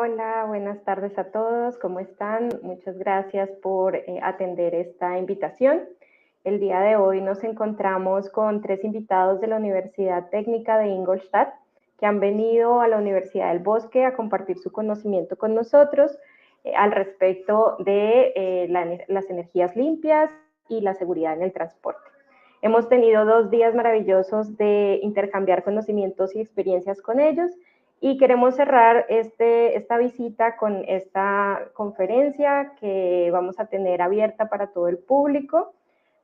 Hola, buenas tardes a todos, ¿cómo están? Muchas gracias por atender esta invitación. El día de hoy nos encontramos con 3 invitados de la Universidad Técnica de Ingolstadt que han venido a la Universidad del Bosque a compartir su conocimiento con nosotros al respecto de las energías limpias y la seguridad en el transporte. Hemos tenido 2 días maravillosos de intercambiar conocimientos y experiencias con ellos y queremos cerrar esta visita con esta conferencia que vamos a tener abierta para todo el público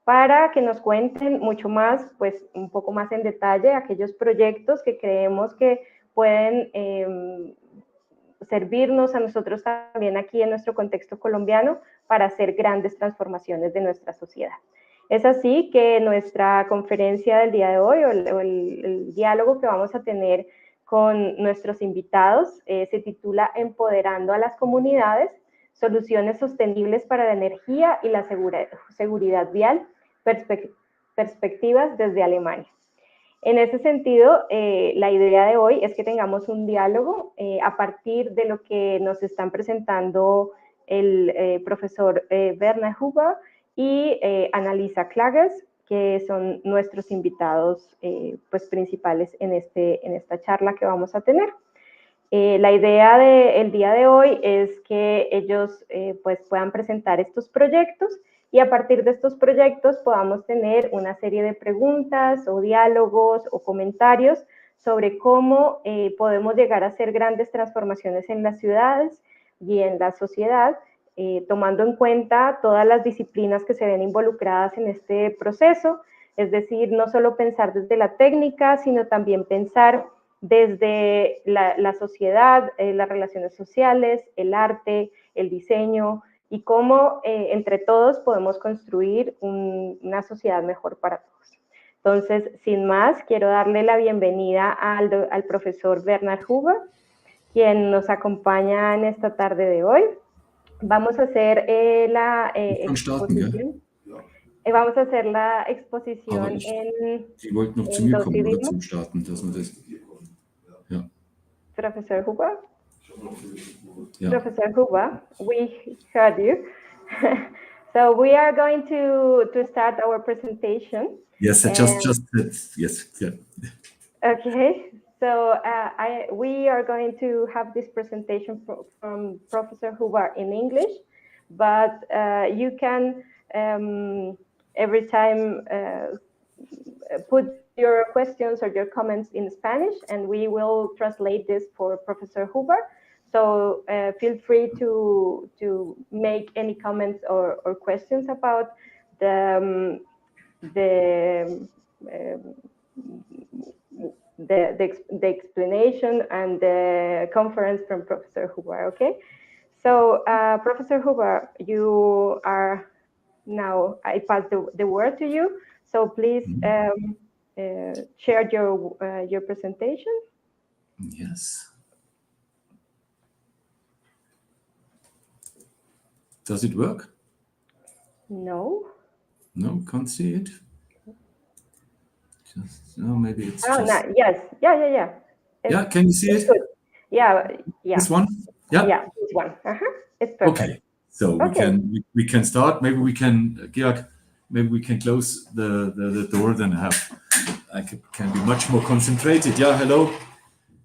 para que nos cuenten mucho más, pues un poco más en detalle aquellos proyectos que creemos que pueden servirnos a nosotros también aquí en nuestro contexto colombiano para hacer grandes transformaciones de nuestra sociedad. Es así que nuestra conferencia del día de hoy o el diálogo que vamos a tener con nuestros invitados se titula Empoderando a las comunidades, soluciones sostenibles para la energía y la seguridad vial, perspectivas desde Alemania. En ese sentido, la idea de hoy es que tengamos un diálogo a partir de lo que nos están presentando el profesor Werner Huber y Annalisa Klages, que son nuestros invitados pues, principales en esta charla que vamos a tener. La idea del día de hoy es que ellos pues, puedan presentar estos proyectos y a partir de estos proyectos podamos tener una serie de preguntas o diálogos o comentarios sobre cómo podemos llegar a hacer grandes transformaciones en las ciudades y en la sociedad, tomando en cuenta todas las disciplinas que se ven involucradas en este proceso, es decir, no solo pensar desde la técnica, sino también pensar desde la sociedad, las relaciones sociales, el arte, el diseño, y cómo entre todos podemos construir una sociedad mejor para todos. Entonces, sin más, quiero darle la bienvenida al profesor Werner Huber, quien nos acompaña en esta tarde de hoy. Vamos a hacer la exposición. Vamos a hacer la exposición en dos idiomas. Professor Huber? Yeah. Professor Huber, we heard you. So we are going to start our presentation. Yes, I just yes. Yeah. Okay, so we are going to have this presentation from Professor Huber in English, but you can every time put your questions or your comments in Spanish, and we will translate this for Professor Huber. So feel free to make any comments or questions about the explanation and the conference from Professor Huber, okay? So Professor Huber, you are now, I pass the word to you. So please share your presentation. Yes. Does it work? No. No, can't see it. Just, no, maybe it's just... no, yes. Yeah. Yeah, can you see it? Good. Yeah. This one? Yeah. Yeah, this one. It's perfect. Okay. So we can start. Maybe we can, Georg, maybe we can close the door, then I can be much more concentrated. Yeah, hello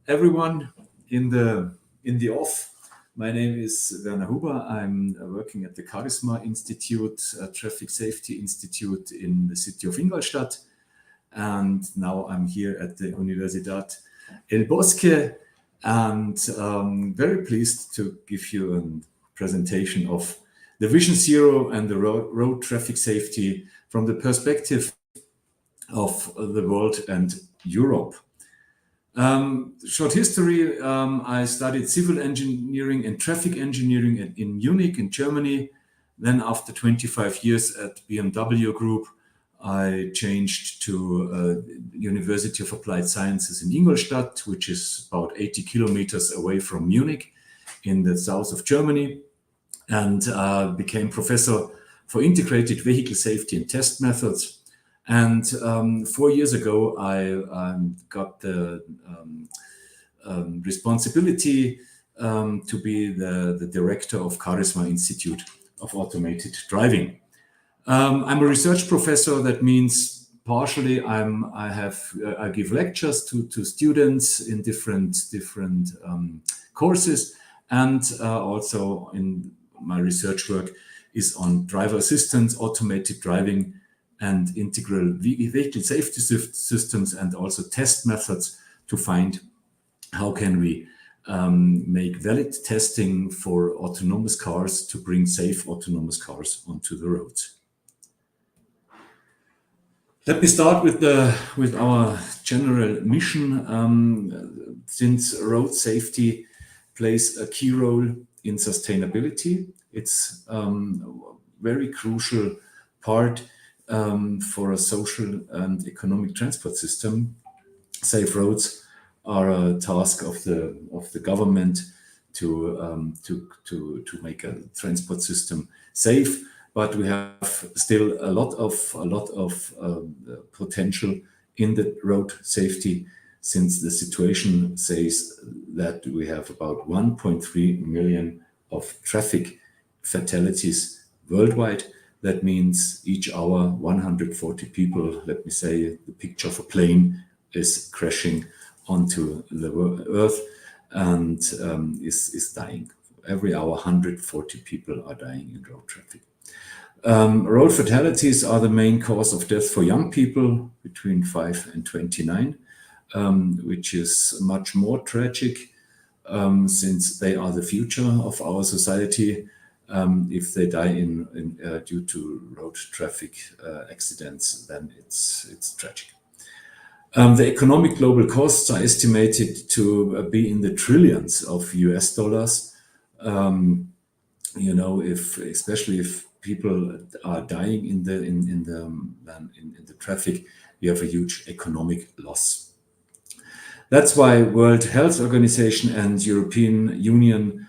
everyone in the off. My name is Werner Huber. I'm working at the Charisma Institute, Traffic Safety Institute in the city of Ingolstadt. And now I'm here at the Universidad El Bosque, and very pleased to give you a presentation of the Vision Zero and the road traffic safety from the perspective of the world and Europe. Short history, I studied civil engineering and traffic engineering in Munich in Germany. Then after 25 years at BMW Group, I changed to University of Applied Sciences in Ingolstadt, which is about 80 kilometers away from Munich in the south of Germany, and became professor for integrated vehicle safety and test methods. And 4 years ago, I got the responsibility to be the director of Charisma Institute of Automated Driving. I'm a research professor. That means partially I give lectures to students in different courses, and also in my research work is on driver assistance, automated driving, and integral vehicle safety systems, and also test methods to find how can we make valid testing for autonomous cars to bring safe autonomous cars onto the roads. Let me start with our general mission. Since road safety plays a key role in sustainability, it's a very crucial part for a social and economic transport system. Safe roads are a task of the government to make a transport system safe, but we have still a lot of potential in the road safety, since the situation says that we have about 1.3 million of traffic fatalities worldwide. That means each hour 140 people, let me say the picture of a plane, is crashing onto the earth and is dying. Every hour 140 people are dying in road traffic. Road fatalities are the main cause of death for young people between 5 and 29, which is much more tragic since they are the future of our society. If they die due to road traffic accidents, then it's tragic. The economic global costs are estimated to be in the trillions of US dollars. Especially if people are dying in the traffic, we have a huge economic loss. That's why World Health Organization and European Union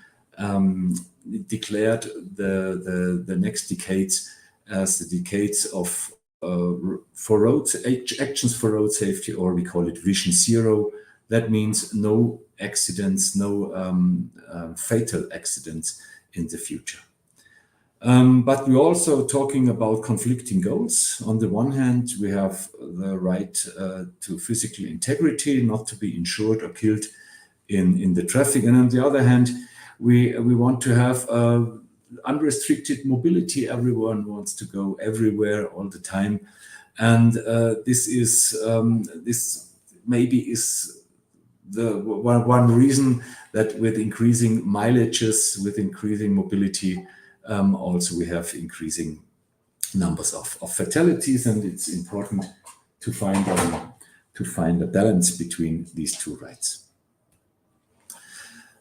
declared the next decades as the decades of actions for road safety, or we call it Vision Zero. That means no accidents, no fatal accidents in the future. But we're also talking about conflicting goals. On the one hand, we have the right to physical integrity, not to be injured or killed in the traffic. And on the other hand, we want to have unrestricted mobility. Everyone wants to go everywhere all the time. And this maybe is the one reason that with increasing mileages, with increasing mobility, also we have increasing numbers of fatalities, and it's important to find a balance between these two rights.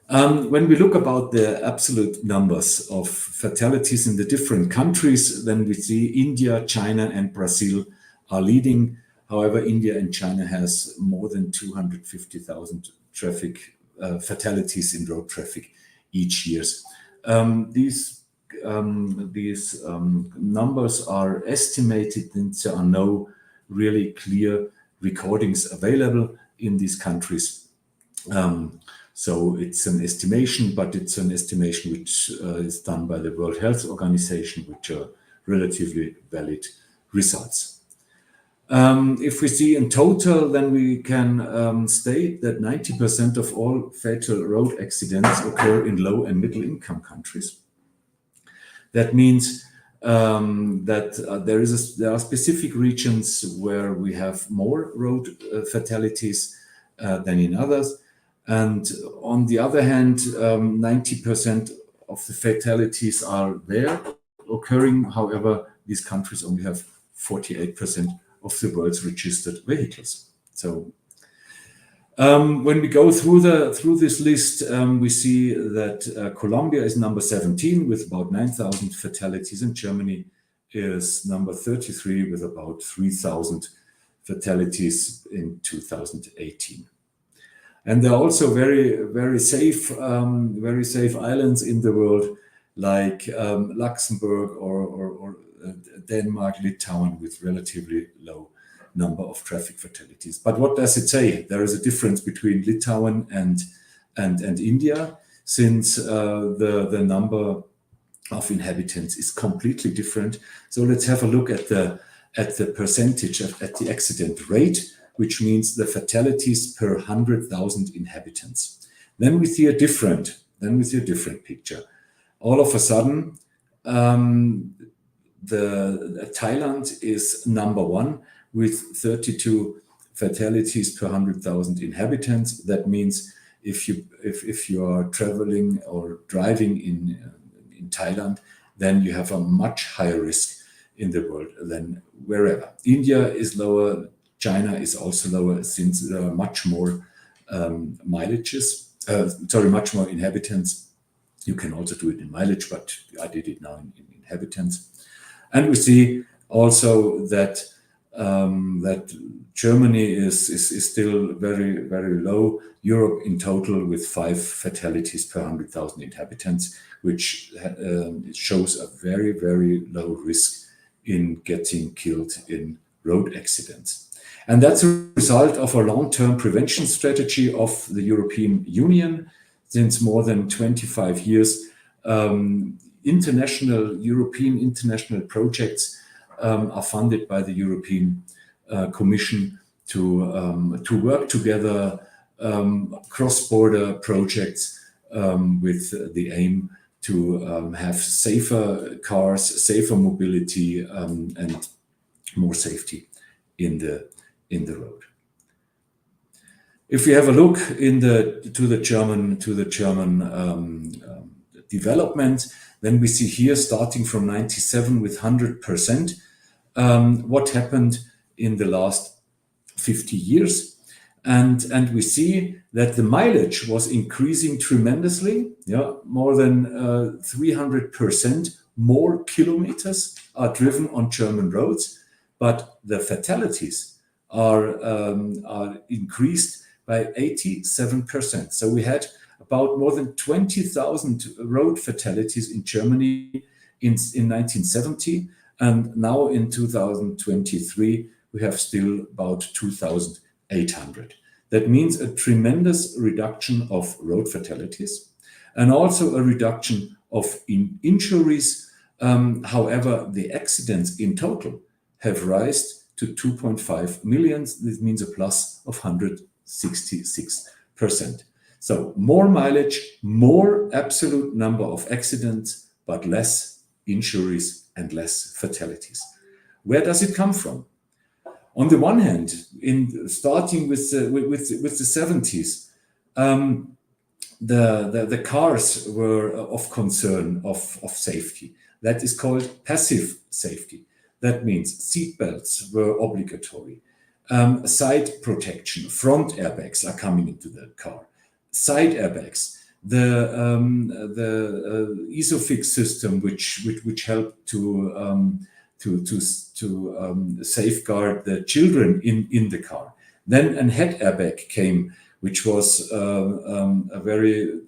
When we look about the absolute numbers of fatalities in the different countries, then we see India, China, and Brazil are leading. However, India and China has more than 250,000 traffic fatalities in road traffic each year. These numbers are estimated, and there are no really clear recordings available in these countries. So it's an estimation, but it's an estimation which is done by the World Health Organization, which are relatively valid results. If we see in total, then we can state that 90% of all fatal road accidents occur in low and middle income countries. That means that there are specific regions where we have more road fatalities than in others. And on the other hand, 90% of the fatalities are there occurring. However, these countries only have 48% of the world's registered vehicles. So when we go through this list, we see that Colombia is number 17 with about 9,000 fatalities, and Germany is number 33 with about 3,000 fatalities in 2018. And there are also very, very safe islands in the world, like Luxembourg or Denmark, Litauen, with relatively low number of traffic fatalities. But what does it say? There is a difference between Litauen and India. since the number of inhabitants is completely different. So let's have a look at the percentage at the accident rate, which means the fatalities per 100,000 inhabitants. Then we see a different picture. All of a sudden, Thailand is number one with 32 fatalities per 100,000 inhabitants. That means if you are traveling or driving in Thailand, then you have a much higher risk in the world than wherever. India is lower. China is also lower, since there are much more much more inhabitants. You can also do it in mileage, but I did it now in inhabitants. And we see also that Germany is still very, very low. Europe in total with 5 fatalities per 100,000 inhabitants, which shows a very, very low risk in getting killed in road accidents. And that's a result of a long-term prevention strategy of the European Union. Since more than 25 years, European international projects are funded by the European Commission to work together, cross-border projects with the aim to have safer cars, safer mobility, and more safety in the road. If we have a look to the German development, then we see here, starting from 97 with 100%, what happened in the last 50 years. And we see that the mileage was increasing tremendously. More than 300% more kilometers are driven on German roads, but the fatalities are increased by 87%. So we had about more than 20,000 road fatalities in Germany in 1970, and now in 2023 we have still about 2,800. That means a tremendous reduction of road fatalities and also a reduction of injuries. However, the accidents in total have risen to 2.5 million. This means a plus of 166%. So more mileage, more absolute number of accidents, but less injuries and less fatalities. Where does it come from? On the one hand, starting with the 70s, the cars were of concern of safety. That is called passive safety. That means seat belts were obligatory. Side protection, front airbags are coming into the car. Side airbags, the Isofix system, which helped to safeguard the children in the car. Then a head airbag came, which was a very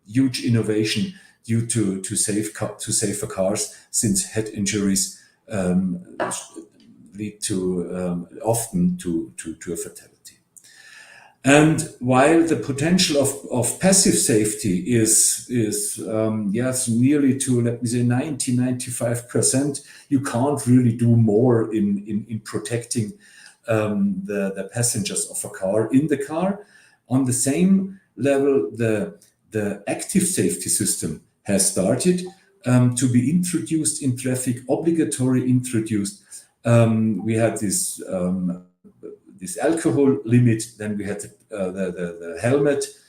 huge innovation due to safer cars, since head injuries lead often to a fatality. And while the potential of passive safety is nearly to, let me say, 95%, you can't really do more in protecting the passengers of a car in the car. On the same level, the active safety system has started to be introduced in traffic, obligatory introduced. We had this alcohol limit, then we had the helmets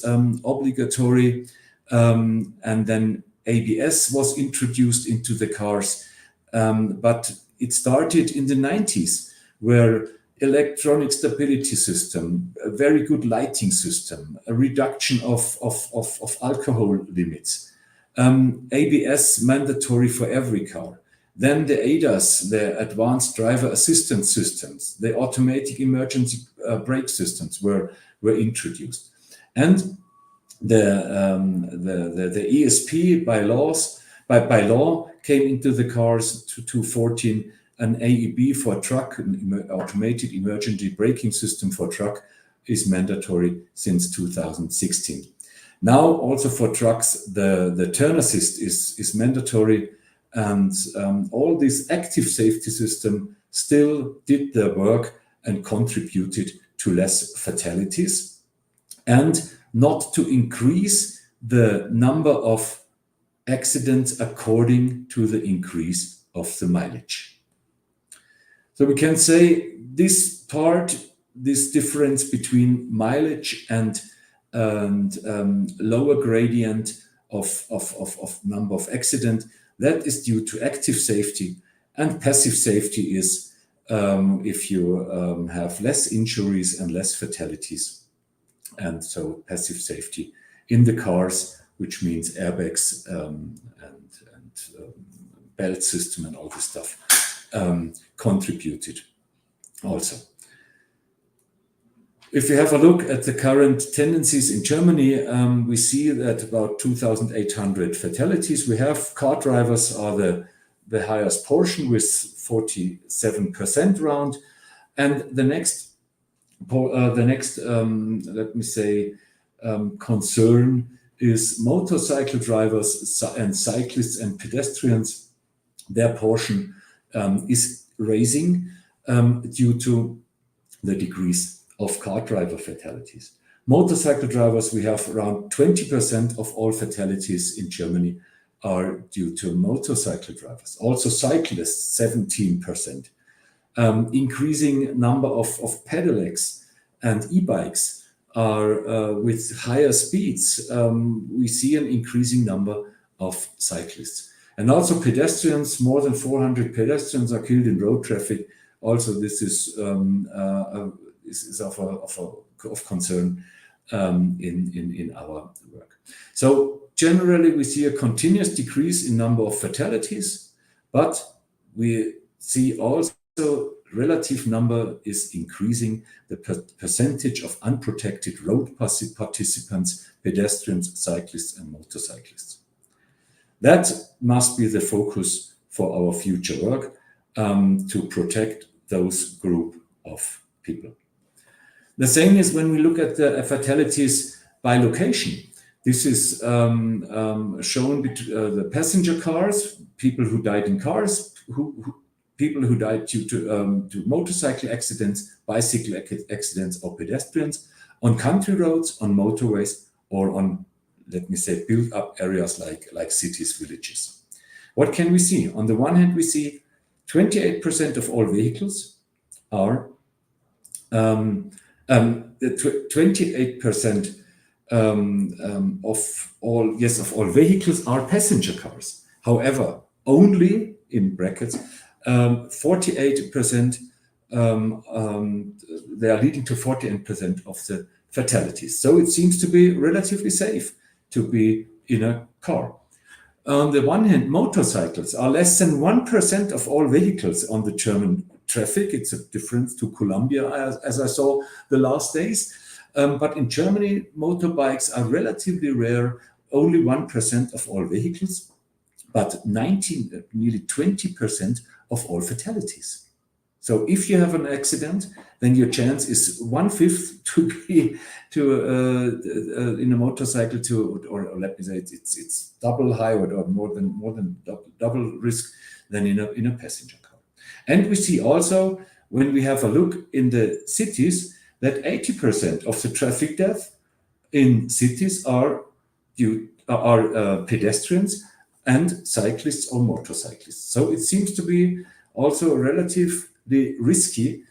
obligatory, and then ABS was introduced into the cars. But it started in the 90s, where electronic stability system, a very good lighting system, a reduction of alcohol limits, ABS mandatory for every car. Then the ADAS, the advanced driver assistance systems, the automatic emergency brake systems were introduced. And the ESP by law came into the cars to 2014. An AEB for truck, an automated emergency braking system for truck, is mandatory since 2016. Now also for trucks, the turn assist is mandatory, and all this active safety system still did their work and contributed to less fatalities and not to increase the number of accidents according to the increase of the mileage. So we can say this difference between mileage and lower gradient of number of accident, that is due to active safety, and passive safety is if you have less injuries and less fatalities. And so passive safety in the cars, which means airbags and belt system and all this stuff, contributed also. If you have a look at the current tendencies in Germany, we see that about 2,800 fatalities. We have car drivers are the highest portion with 47% round, and the next let me say concern is motorcycle drivers and cyclists and pedestrians. Their portion is rising due to the decrease of car driver fatalities. Motorcycle drivers, we have around 20% of all fatalities in Germany are due to motorcycle drivers. Also cyclists, 17%. Increasing number of pedelecs and e-bikes are with higher speeds. We see an increasing number of cyclists. And also pedestrians, more than 400 pedestrians are killed in road traffic. Also, this is of concern in our work. So generally, we see a continuous decrease in number of fatalities, but we see also relative number is increasing the percentage of unprotected road participants, pedestrians, cyclists, and motorcyclists. That must be the focus for our future work, to protect those group of people. The same is when we look at the fatalities by location. This is shown the passenger cars, people who died in cars, people who died due to motorcycle accidents, bicycle accidents, or pedestrians, on country roads, on motorways, or on, let me say, built-up areas like cities, villages. What can we see? On the one hand, we see 28% of all vehicles are 28% of all vehicles are passenger cars. However, only in brackets 48% they are leading to 48% of the fatalities. So it seems to be relatively safe to be in a car. On the one hand, motorcycles are less than 1% of all vehicles on the German traffic. It's a difference to Colombia, as I saw the last days. But in Germany, motorbikes are relatively rare, only 1% of all vehicles, but nearly 20% of all fatalities. So if you have an accident, then your chance is 1/5 to be in a motorcycle or let me say it's double high or more than double risk than in a passenger car. And we see also, when we have a look in the cities, that 80% of the traffic deaths in cities are pedestrians and cyclists or motorcyclists. So it seems to be also relatively risky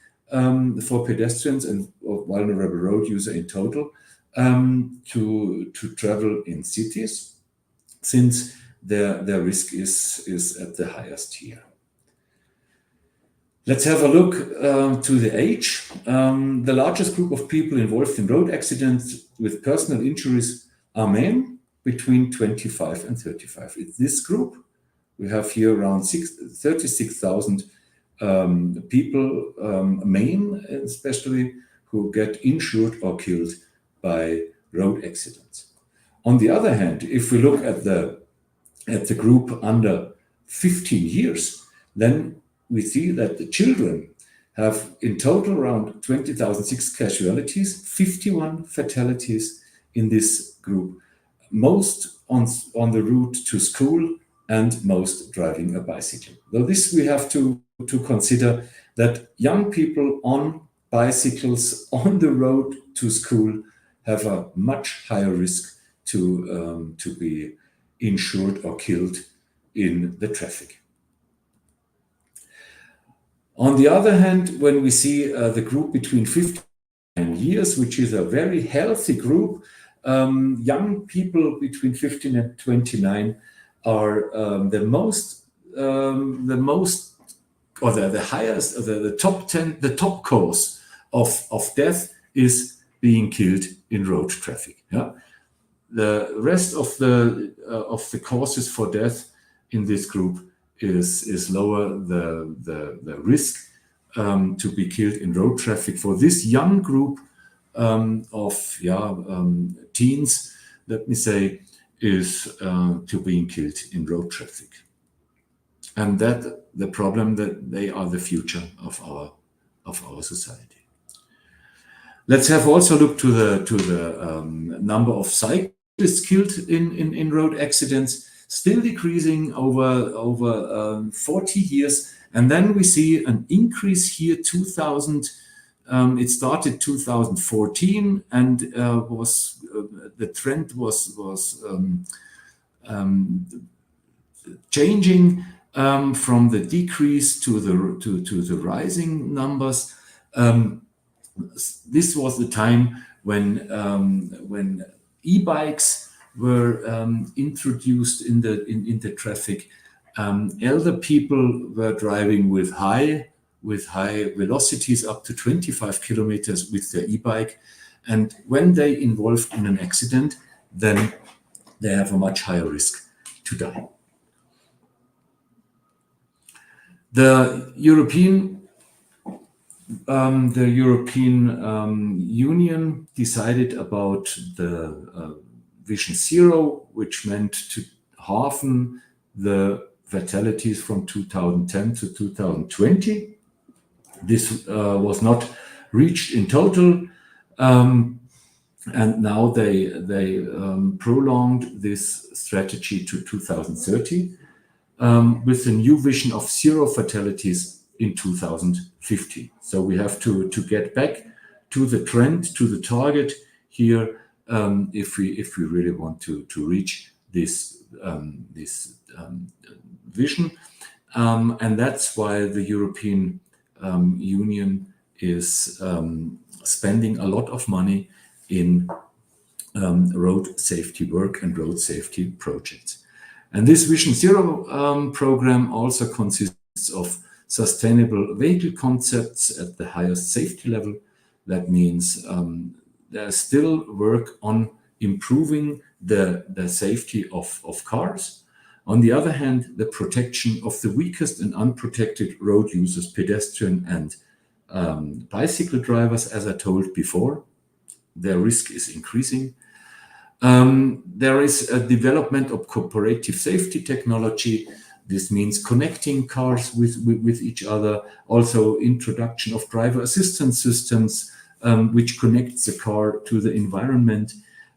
for pedestrians and vulnerable road user in total to travel in cities, since their risk is at the highest here. Let's have a look to the age. The largest group of people involved in road accidents with personal injuries are men between 25 and 35. It's this group. We have here around 36,000 people, men especially, who get injured or killed by road accidents. On the other hand, if we look at the group under 15 years, then we see that the children have in total around 20,006 casualties, 51 fatalities in this group. most on the route to school, and most driving a bicycle. So this we have to consider, that young people on bicycles on the road to school have a much higher risk to be injured or killed in the traffic. On the other hand, when we see the group between 15 years, which is a very healthy group, young people between 15 and 29 are the highest, the top 10, the top cause of death is being killed in road traffic. Yeah, the rest of the causes for death in this group is lower. The risk to be killed in road traffic for this young group of teens, let me say, is to being killed in road traffic. And that the problem that they are the future of our society. Let's have also look to the number of cyclists killed in road accidents, still decreasing over 40 years. And then we see an increase here, 2000. It started 2014, and the trend was changing from the decrease to the rising numbers. This was the time when e-bikes were introduced in the traffic. Elder people were driving with high velocities, up to 25 kilometers with their e-bike, and when they involved in an accident, then they have a much higher risk to die. The European Union decided about the Vision Zero, which meant to halve the fatalities from 2010 to 2020. This was not reached in total, and now they prolonged this strategy to 2030 with a new vision of zero fatalities in 2050. So we have to get back to the trend, to the target here, if we really want to reach this vision, and that's why the European Union is spending a lot of money in road safety work and road safety projects. And this Vision Zero program also consists of sustainable vehicle concepts at the highest safety level. That means there's still work on improving the safety of cars. On the other hand, the protection of the weakest and unprotected road users, pedestrian and bicycle drivers, as I told before, their risk is increasing. There is a development of cooperative safety technology. This means connecting cars with each other. Also, introduction of driver assistance systems, which connects the car to the environment,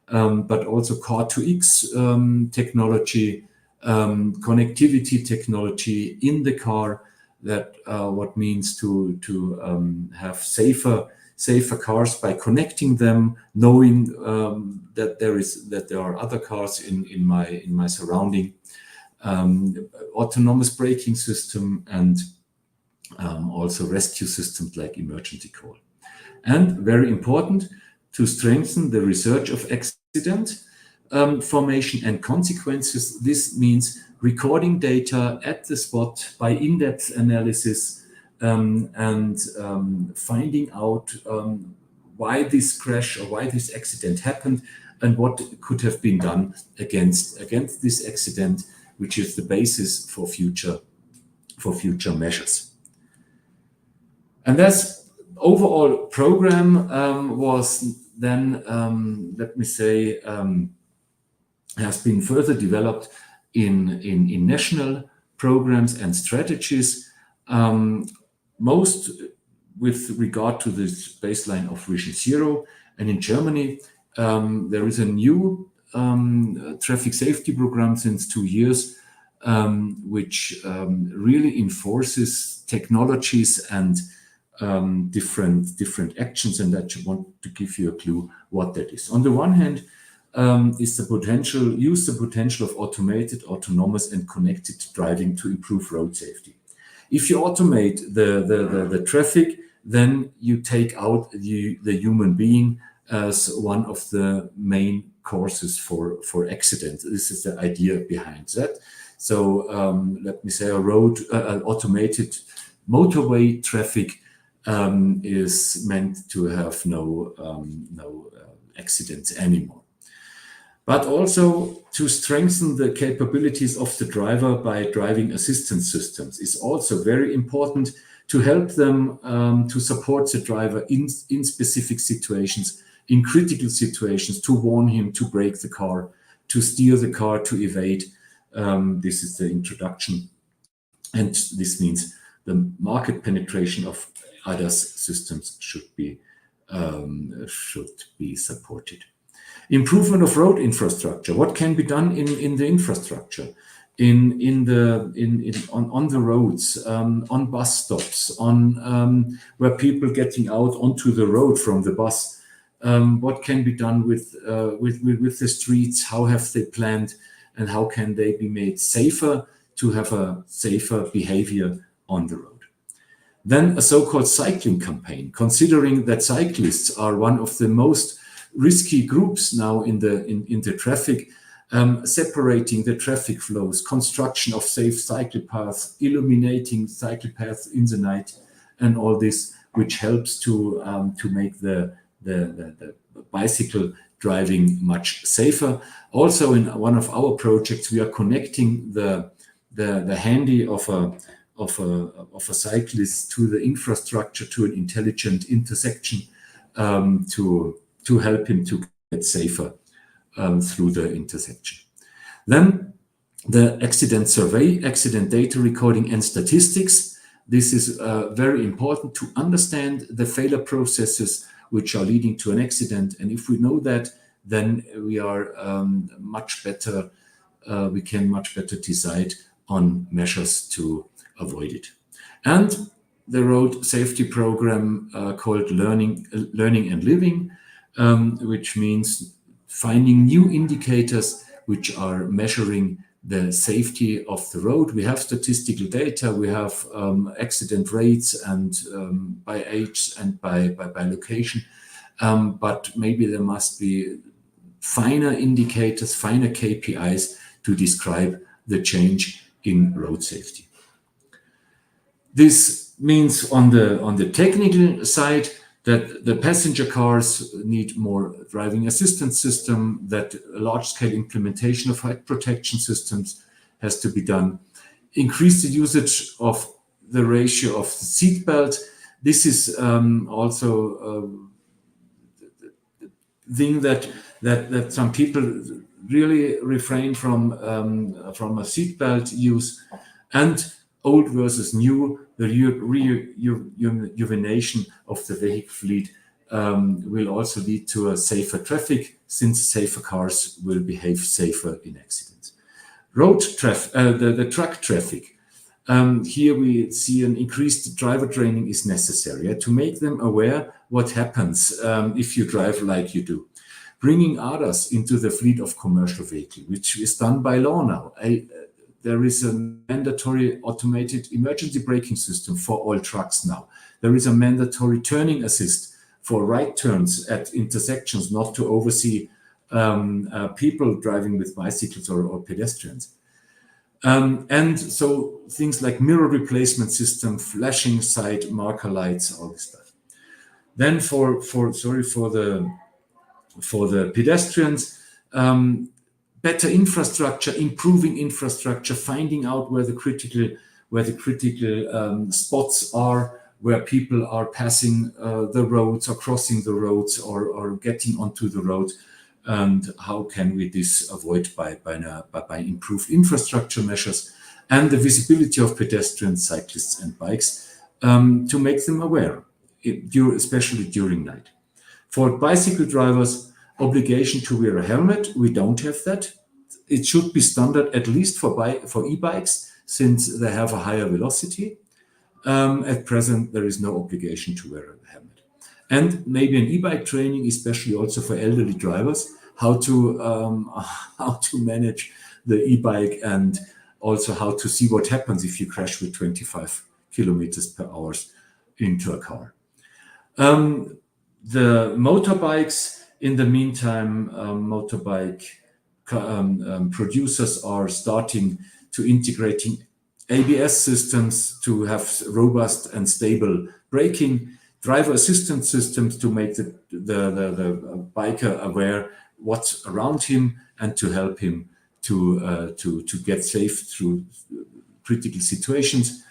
but also car2x technology, connectivity technology in the car. That what means to have safer cars by connecting them, knowing that there are other cars in my surrounding. Autonomous braking system, and also rescue systems like emergency call. And very important, to strengthen the research of accident formation and consequences. This means recording data at the spot by in-depth analysis, and finding out why this crash or why this accident happened, and what could have been done against this accident, which is the basis for future measures. And this overall program was then, let me say, has been further developed in national programs and strategies, most with regard to this baseline of Vision Zero. And in Germany, there is a new traffic safety program since 2 years, which really enforces technologies and different actions, and I want to give you a clue what that is. On the one hand, is the potential of automated, autonomous, and connected driving to improve road safety. If you automate the traffic, then you take out the human being as one of the main causes for accidents. This is the idea behind that. So let me say automated motorway traffic is meant to have no accidents anymore. But also to strengthen the capabilities of the driver by driving assistance systems is also very important, to help them to support the driver in specific situations, in critical situations, to warn him to brake the car, to steer the car, to evade. This is the introduction. And this means the market penetration of ADAS systems should be supported. Improvement of road infrastructure. What can be done in the infrastructure, on the roads, on bus stops, on where people getting out onto the road from the bus? What can be done with the streets? How have they planned, and how can they be made safer to have a safer behavior on the road? Then a so-called cycling campaign, considering that cyclists are one of the most risky groups now in the traffic, separating the traffic flows, construction of safe cycle paths, illuminating cycle paths in the night, and all this, which helps to make the bicycle driving much safer. Also, in one of our projects, we are connecting the handy of a cyclist to the infrastructure, to an intelligent intersection, to help him to get safer through the intersection. Then the accident survey, accident data recording and statistics. This is very important to understand the failure processes which are leading to an accident. And if we know that, then we are much better, we can much better decide on measures to avoid it. And the road safety program called Learning and Living, which means finding new indicators which are measuring the safety of the road. We have statistical data, we have accident rates, and by age and by location, but maybe there must be finer indicators, finer KPIs to describe the change in road safety. This means on the technical side that the passenger cars need more driving assistance system, that a large-scale implementation of head protection systems has to be done. Increase the usage of the ratio of the seat belt. This is also a thing that some people really refrain from a seatbelt use. And old versus new, the rejuvenation of the vehicle fleet will also lead to a safer traffic, since safer cars will behave safer in accidents. Road traffic, the truck traffic. Here we see an increased driver training is necessary to make them aware what happens if you drive like you do. Bringing ADAS into the fleet of commercial vehicles, which is done by law now. There is a mandatory automated emergency braking system for all trucks now. There is a mandatory turning assist for right turns at intersections, not to oversee people driving with bicycles or pedestrians. And so things like mirror replacement system, flashing side marker lights, all this stuff. Then for the pedestrians, better infrastructure, improving infrastructure, finding out where the critical spots are, where people are passing the roads or crossing the roads or getting onto the road, and how can we this avoid by improved infrastructure measures, and the visibility of pedestrians, cyclists, and bikes to make them aware, especially during night. For bicycle drivers, obligation to wear a helmet. We don't have that. It should be standard, at least for e-bikes, since they have a higher velocity. At present, there is no obligation to wear a helmet. And maybe an e-bike training, especially also for elderly drivers, how to manage the e-bike, and also how to see what happens if you crash with 25 kilometers per hour into a car. The motorbikes, in the meantime, motorbike producers are starting to integrating ABS systems to have robust and stable braking, driver assistance systems to make the biker aware what's around him and to help him to get safe through critical situations.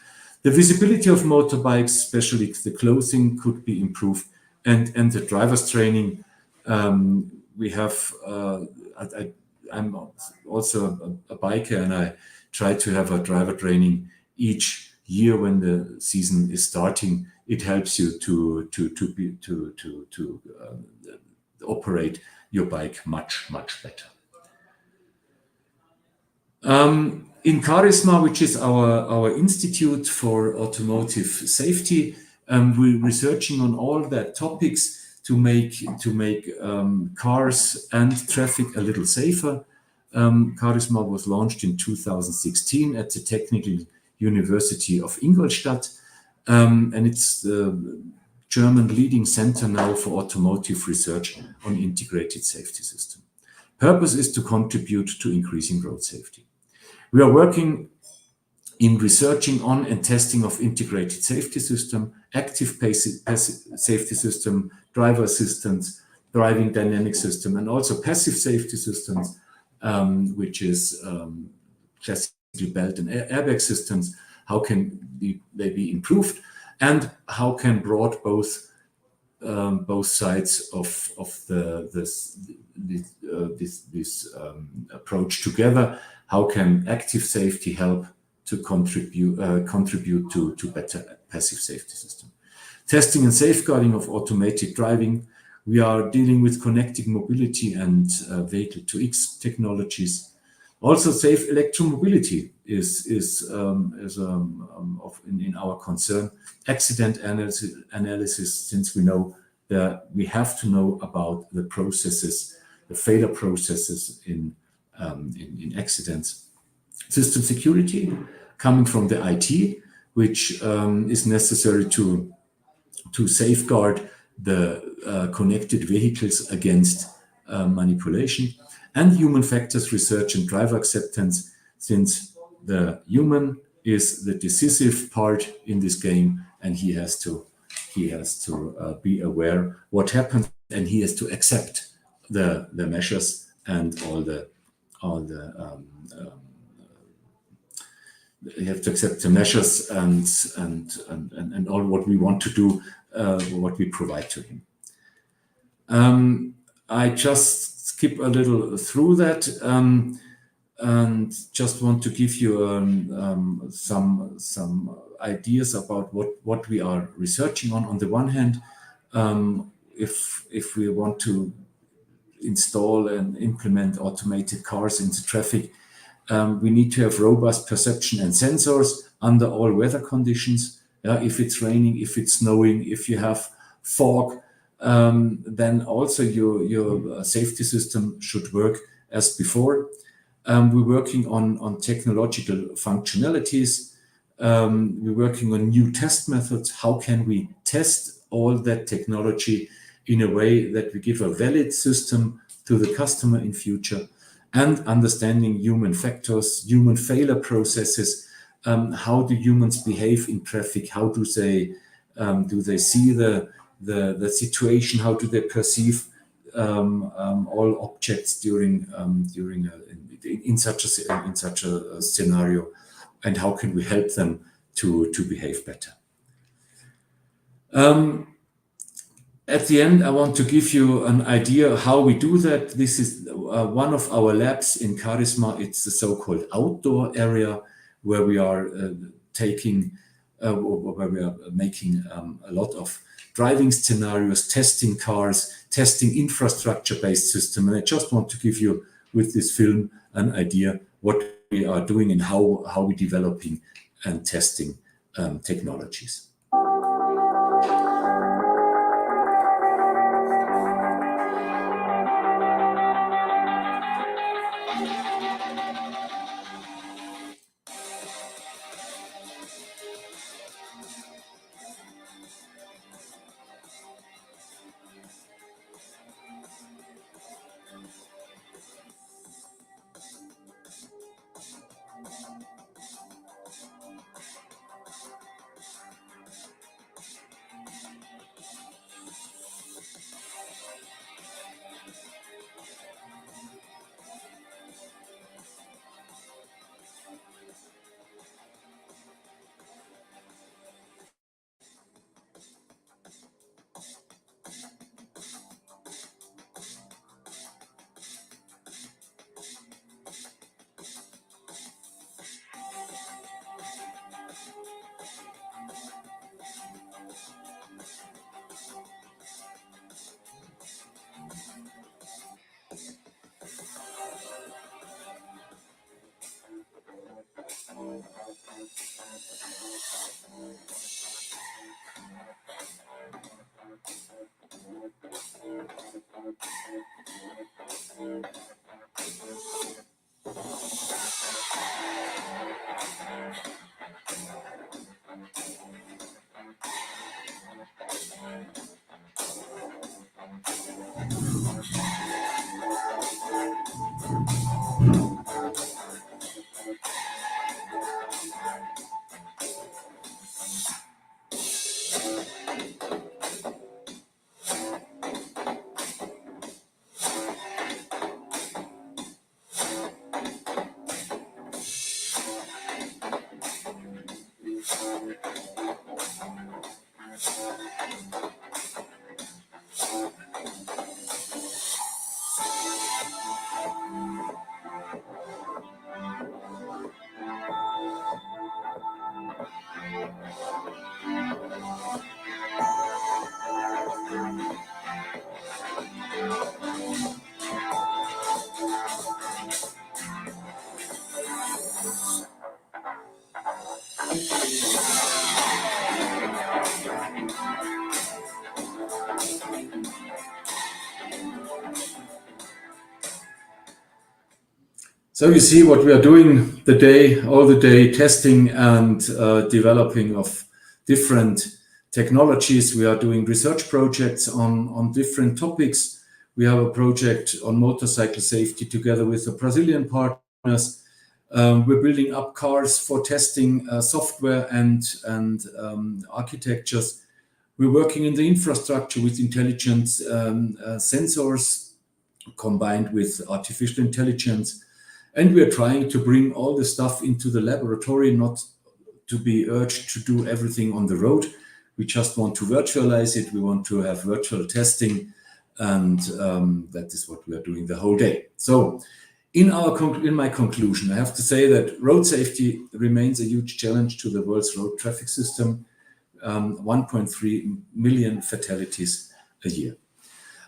The visibility of motorbikes, especially the clothing, could be improved, and the driver's training. We have. I'm also a biker, and I try to have a driver training each year when the season is starting. It helps you to operate your bike much better. In Carisma, which is our institute for automotive safety, we're researching on all that topics to make cars and traffic a little safer. Carisma was launched in 2016 at the Technical University of Ingolstadt, and it's the German leading center now for automotive research on integrated safety system. Purpose is to contribute to increasing road safety. We are working in researching on and testing of integrated safety system, active safety system, driver assistance, driving dynamic system, and also passive safety systems, which is classical belt and airbag systems. How can they be improved, and how can brought both sides of this approach together? How can active safety help to contribute to better passive safety system? Testing and safeguarding of automated driving. We are dealing with connected mobility and vehicle-to-X technologies. Also, safe electromobility is in our concern. Accident analysis, since we know that we have to know about the processes, the failure processes in accidents. System security, coming from the IT, which is necessary to safeguard the connected vehicles against manipulation. And human factors research and driver acceptance, since the human is the decisive part in this game, and he has to be aware what happens, and he has to accept the measures and all the you have to accept the measures and all what we want to do, what we provide to him. I just skip a little through that and just want to give you some ideas about what we are researching on. On the one hand, if we want to install and implement automated cars into traffic, we need to have robust perception and sensors under all weather conditions. If it's raining, if it's snowing, if you have fog, then also your safety system should work as before. We're working on technological functionalities. We're working on new test methods. How can we test all that technology in a way that we give a valid system to the customer in future? And understanding human factors, human failure processes. How do humans behave in traffic? How do they see the situation? How do they perceive all objects during in such a scenario? And how can we help them to behave better? At the end, I want to give you an idea how we do that. This is one of our labs in Carisma. It's the so-called outdoor area where we are making a lot of driving scenarios, testing cars, testing infrastructure-based system. And I just want to give you with this film an idea what we are doing and how we're developing and testing technologies. So you see what we are doing all the day, testing and developing of different technologies. We are doing research projects on different topics. We have a project on motorcycle safety together with the Brazilian partners. We're building up cars for testing software and architectures. We're working in the infrastructure with intelligent sensors combined with artificial intelligence. And we are trying to bring all the stuff into the laboratory, not to be urged to do everything on the road. We just want to virtualize it. We want to have virtual testing. And that is what we are doing the whole day. So in my conclusion, I have to say that road safety remains a huge challenge to the world's road traffic system. 1.3 million fatalities a year.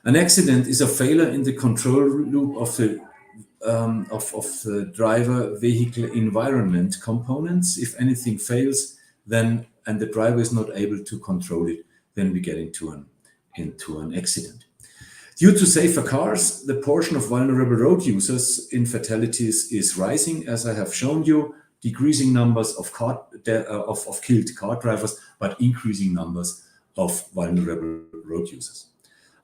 An accident is a failure in the control loop of the driver vehicle environment components. If anything fails, then and the driver is not able to control it, then we get into an accident. Due to safer cars, the portion of vulnerable road users in fatalities is rising, as I have shown you. Decreasing numbers of killed car drivers, but increasing numbers of vulnerable road users.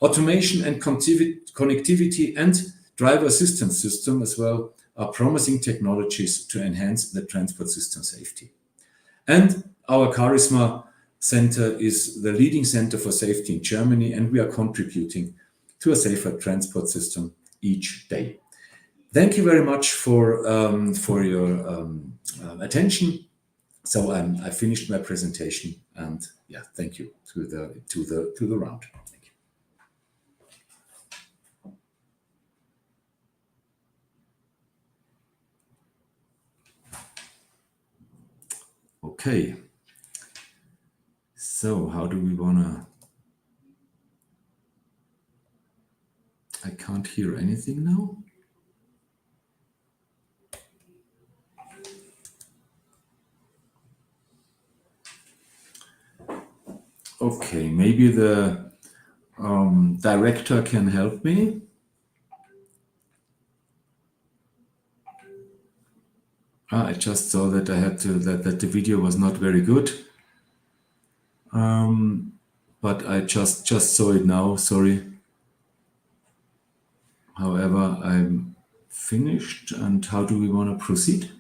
Automation and connectivity and driver assistance system as well are promising technologies to enhance the transport system safety. And our Charisma Center is the leading center for safety in Germany, and we are contributing to a safer transport system each day. Thank you very much for your attention. So I finished my presentation, and yeah, thank you to the round. Thank you. Okay. So how do we wanna I can't hear anything now. Okay, maybe the director can help me. I just saw that I had to that the video was not very good. But I just saw it now. Sorry. However, I'm finished. And how do we want to proceed?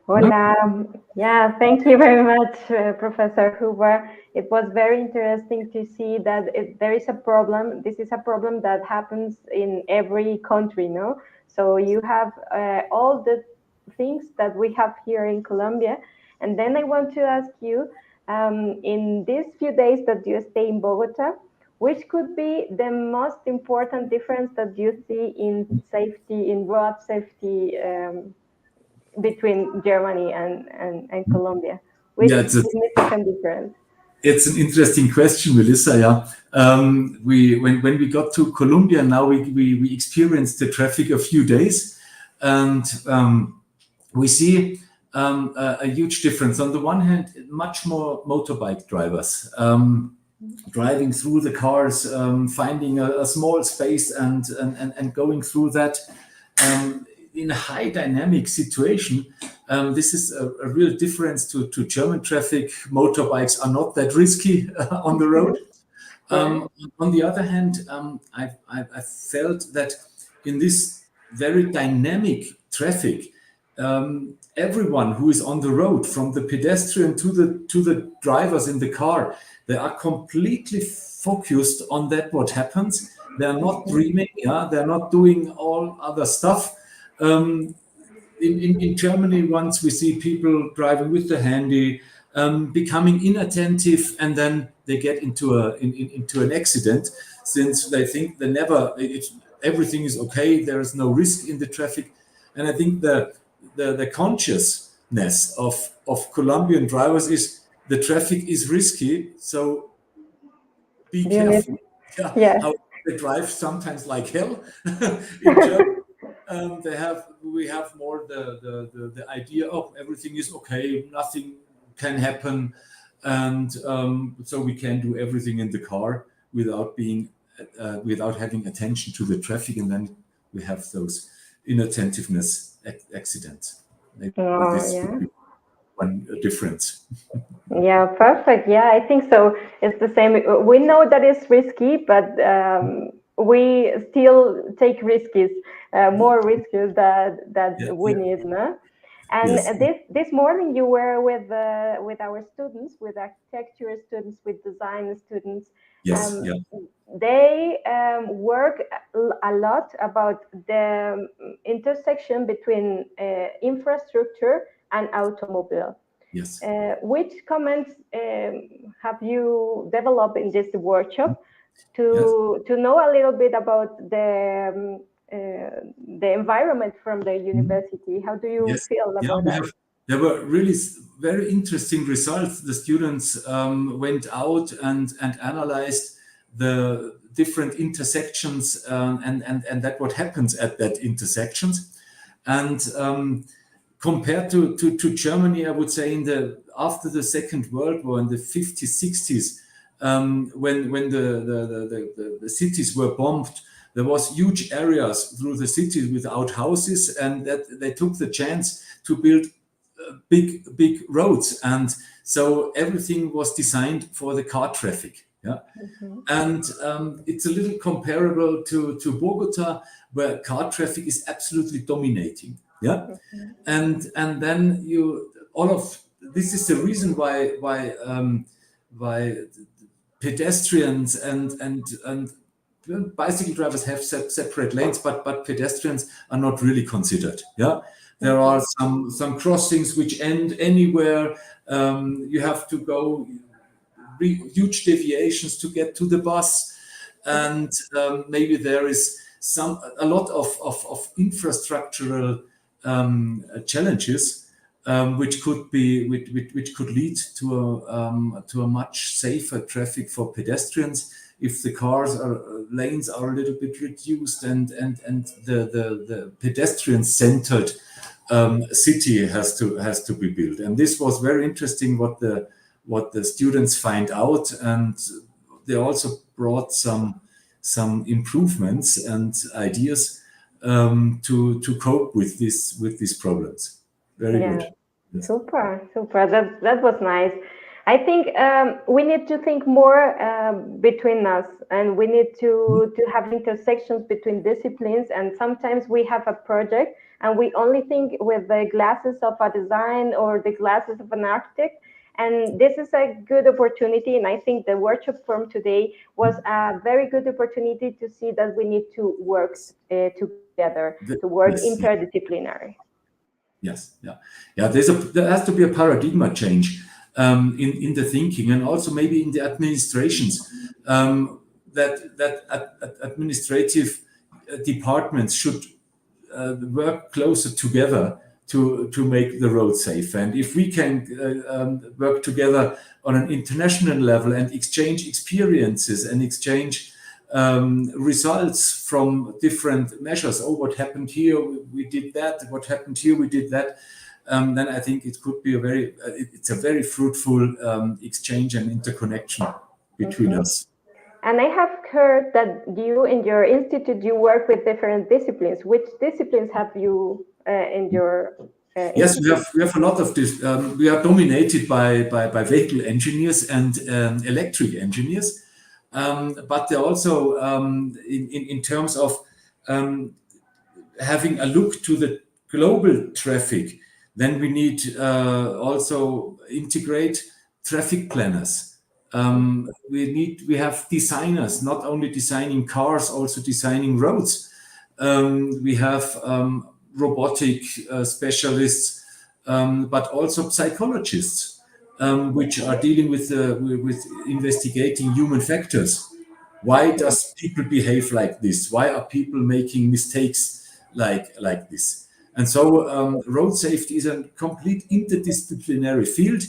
Hola. Yeah, thank you very much, Professor Huber. It was very interesting to see that there is a problem. This is a problem that happens in every country, no? So you have all the things that we have here in Colombia. And then I want to ask you, in these few days that you stay in Bogota, which could be the most important difference that you see in safety, in road safety, between Germany and Colombia? Which significant difference? It's an interesting question, Melissa. Yeah, when we got to Colombia, now we experienced the traffic a few days, and we see a huge difference. On the one hand, much more motorbike drivers driving through the cars, finding a small space and going through that. In a high dynamic situation, this is a real difference to German traffic. Motorbikes are not that risky on the road. On the other hand, I felt that in this very dynamic traffic, everyone who is on the road, from the pedestrian to the drivers in the car, they are completely focused on that what happens. They are not dreaming. Yeah, they're not doing all other stuff. In Germany, once we see people driving with the handy, becoming inattentive, and then they get into an accident, since they think everything is okay, there is no risk in the traffic. And I think the consciousness of Colombian drivers is the traffic is risky, so be careful. Yeah. How they drive sometimes like hell. In Germany, we have more the idea of everything is okay, nothing can happen, and so we can do everything in the car without having attention to the traffic, and then we have those inattentiveness accidents. Maybe this would be one difference. Yeah, perfect. Yeah, I think so. It's the same. We know that it's risky, but we still take risks, more risks that we need, no? And this morning you were with our students, with architecture students, with design students. Yes. They work a lot about the intersection between infrastructure and automobile. Yes. Which comments have you developed in this workshop to know a little bit about the environment from the university? How do you feel about that? There were really very interesting results. The students went out and analyzed the different intersections and that what happens at that intersections. And compared to Germany, I would say after the Second World War in the 50s, 60s, when the cities were bombed, there was huge areas through the cities without houses, and that they took the chance to build big roads, and so everything was designed for the car traffic. Yeah, and it's a little comparable to Bogota, where car traffic is absolutely dominating. Yeah, and then this is the reason why pedestrians and bicycle drivers have separate lanes, but pedestrians are not really considered. Yeah, There are some crossings which end anywhere. You have to go huge deviations to get to the bus, and maybe there is a lot of infrastructural challenges, which could lead to a much safer traffic for pedestrians if the lanes are a little bit reduced, and the pedestrian-centered city has to be built. And this was very interesting what the students find out, and they also brought some improvements and ideas to cope with these problems. Very good. Yes. Super. That was nice. I think we need to think more between us, and we need to have intersections between disciplines. And sometimes we have a project and we only think with the glasses of a design or the glasses of an architect. And this is a good opportunity. And I think the workshop from today was a very good opportunity to see that we need to work together, to work interdisciplinary. Yes, yeah. There has to be a paradigm change in the thinking, and also maybe in the administrations, that administrative departments should work closer together to make the road safe. And if we can work together on an international level and exchange experiences and exchange results from different measures. Oh, what happened here? We did that. What happened here? We did that. Then I think it could be it's a very fruitful exchange and interconnection between us. And I have heard that you, in your institute, you work with different disciplines. Which disciplines have you in your Yes, we have a lot of this. We are dominated by vehicle engineers and electric engineers. But they're also in terms of having a look to the global traffic, then we need also integrate traffic planners. We have designers, not only designing cars, also designing roads. We have robotic specialists, but also psychologists, which are dealing with investigating human factors. Why does people behave like this? Why are people making mistakes like this? And so road safety is a complete interdisciplinary field,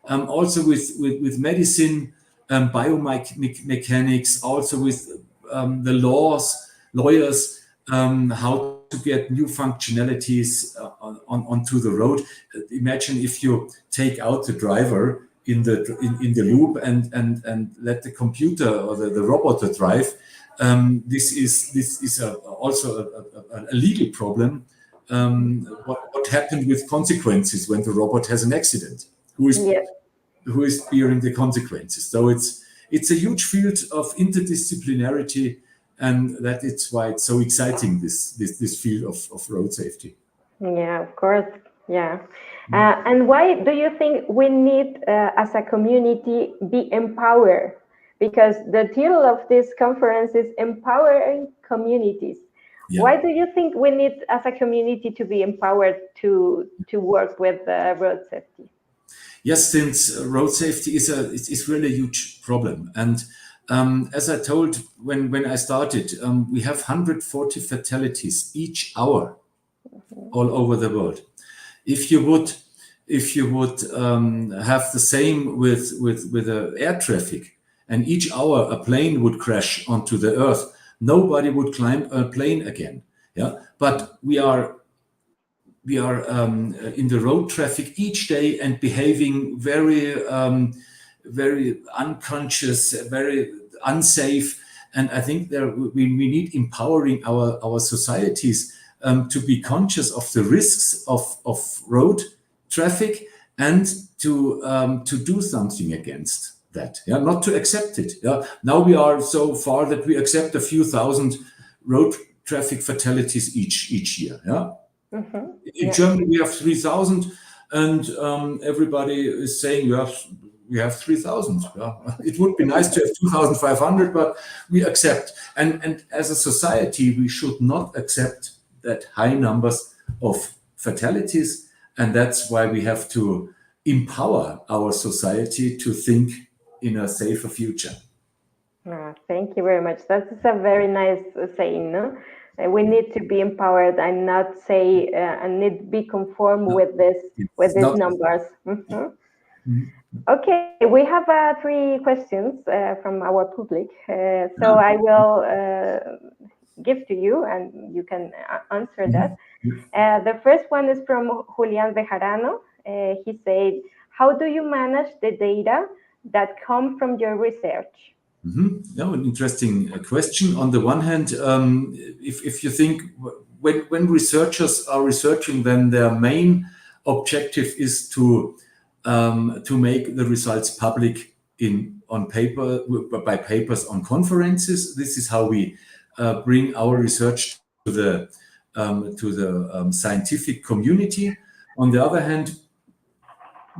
also with medicine, biomechanics, also with the lawyers, how to get new functionalities onto the road. Imagine if you take out the driver in the loop and let the computer or the robot drive. This is also a legal problem. What happened with consequences when the robot has an accident? Who is bearing the consequences? So it's a huge field of interdisciplinarity, and that is why it's so exciting, this field of road safety. Yeah, of course. Yeah. And why do you think we need, as a community, be empowered? Because the title of this conference is Empowering Communities. Yeah. Why do you think we need, as a community, to be empowered to work with road safety? Yes, since road safety is really a huge problem. And as I told when I started, we have 140 fatalities each hour all over the world. If you would have the same with air traffic, and each hour a plane would crash onto the earth, nobody would climb a plane again. Yeah, but we are in the road traffic each day and behaving very unconscious, very unsafe. And I think we need empowering our societies to be conscious of the risks of road traffic and to do something against that. Yeah, not to accept it. Yeah, now we are so far that we accept a few thousand road traffic fatalities each year. Yeah. Mm-hmm. In Germany, we have 3,000, and everybody is saying we have 3,000. Yeah. It would be nice to have 2,500, but we accept. And as a society, we should not accept that high numbers of fatalities. And that's why we have to empower our society to think in a safer future. Thank you very much. That's a very nice saying, no? We need to be empowered and not say and need to be conformed with these numbers. Okay, we have 3 questions from our public. So I will give to you and you can answer that. The first one is from Julian Bejarano. He said, how do you manage the data that come from your research? No, an interesting question. On the one hand, if you think when researchers are researching, then their main objective is to make the results public on paper by papers on conferences. This is how we bring our research to the scientific community. On the other hand,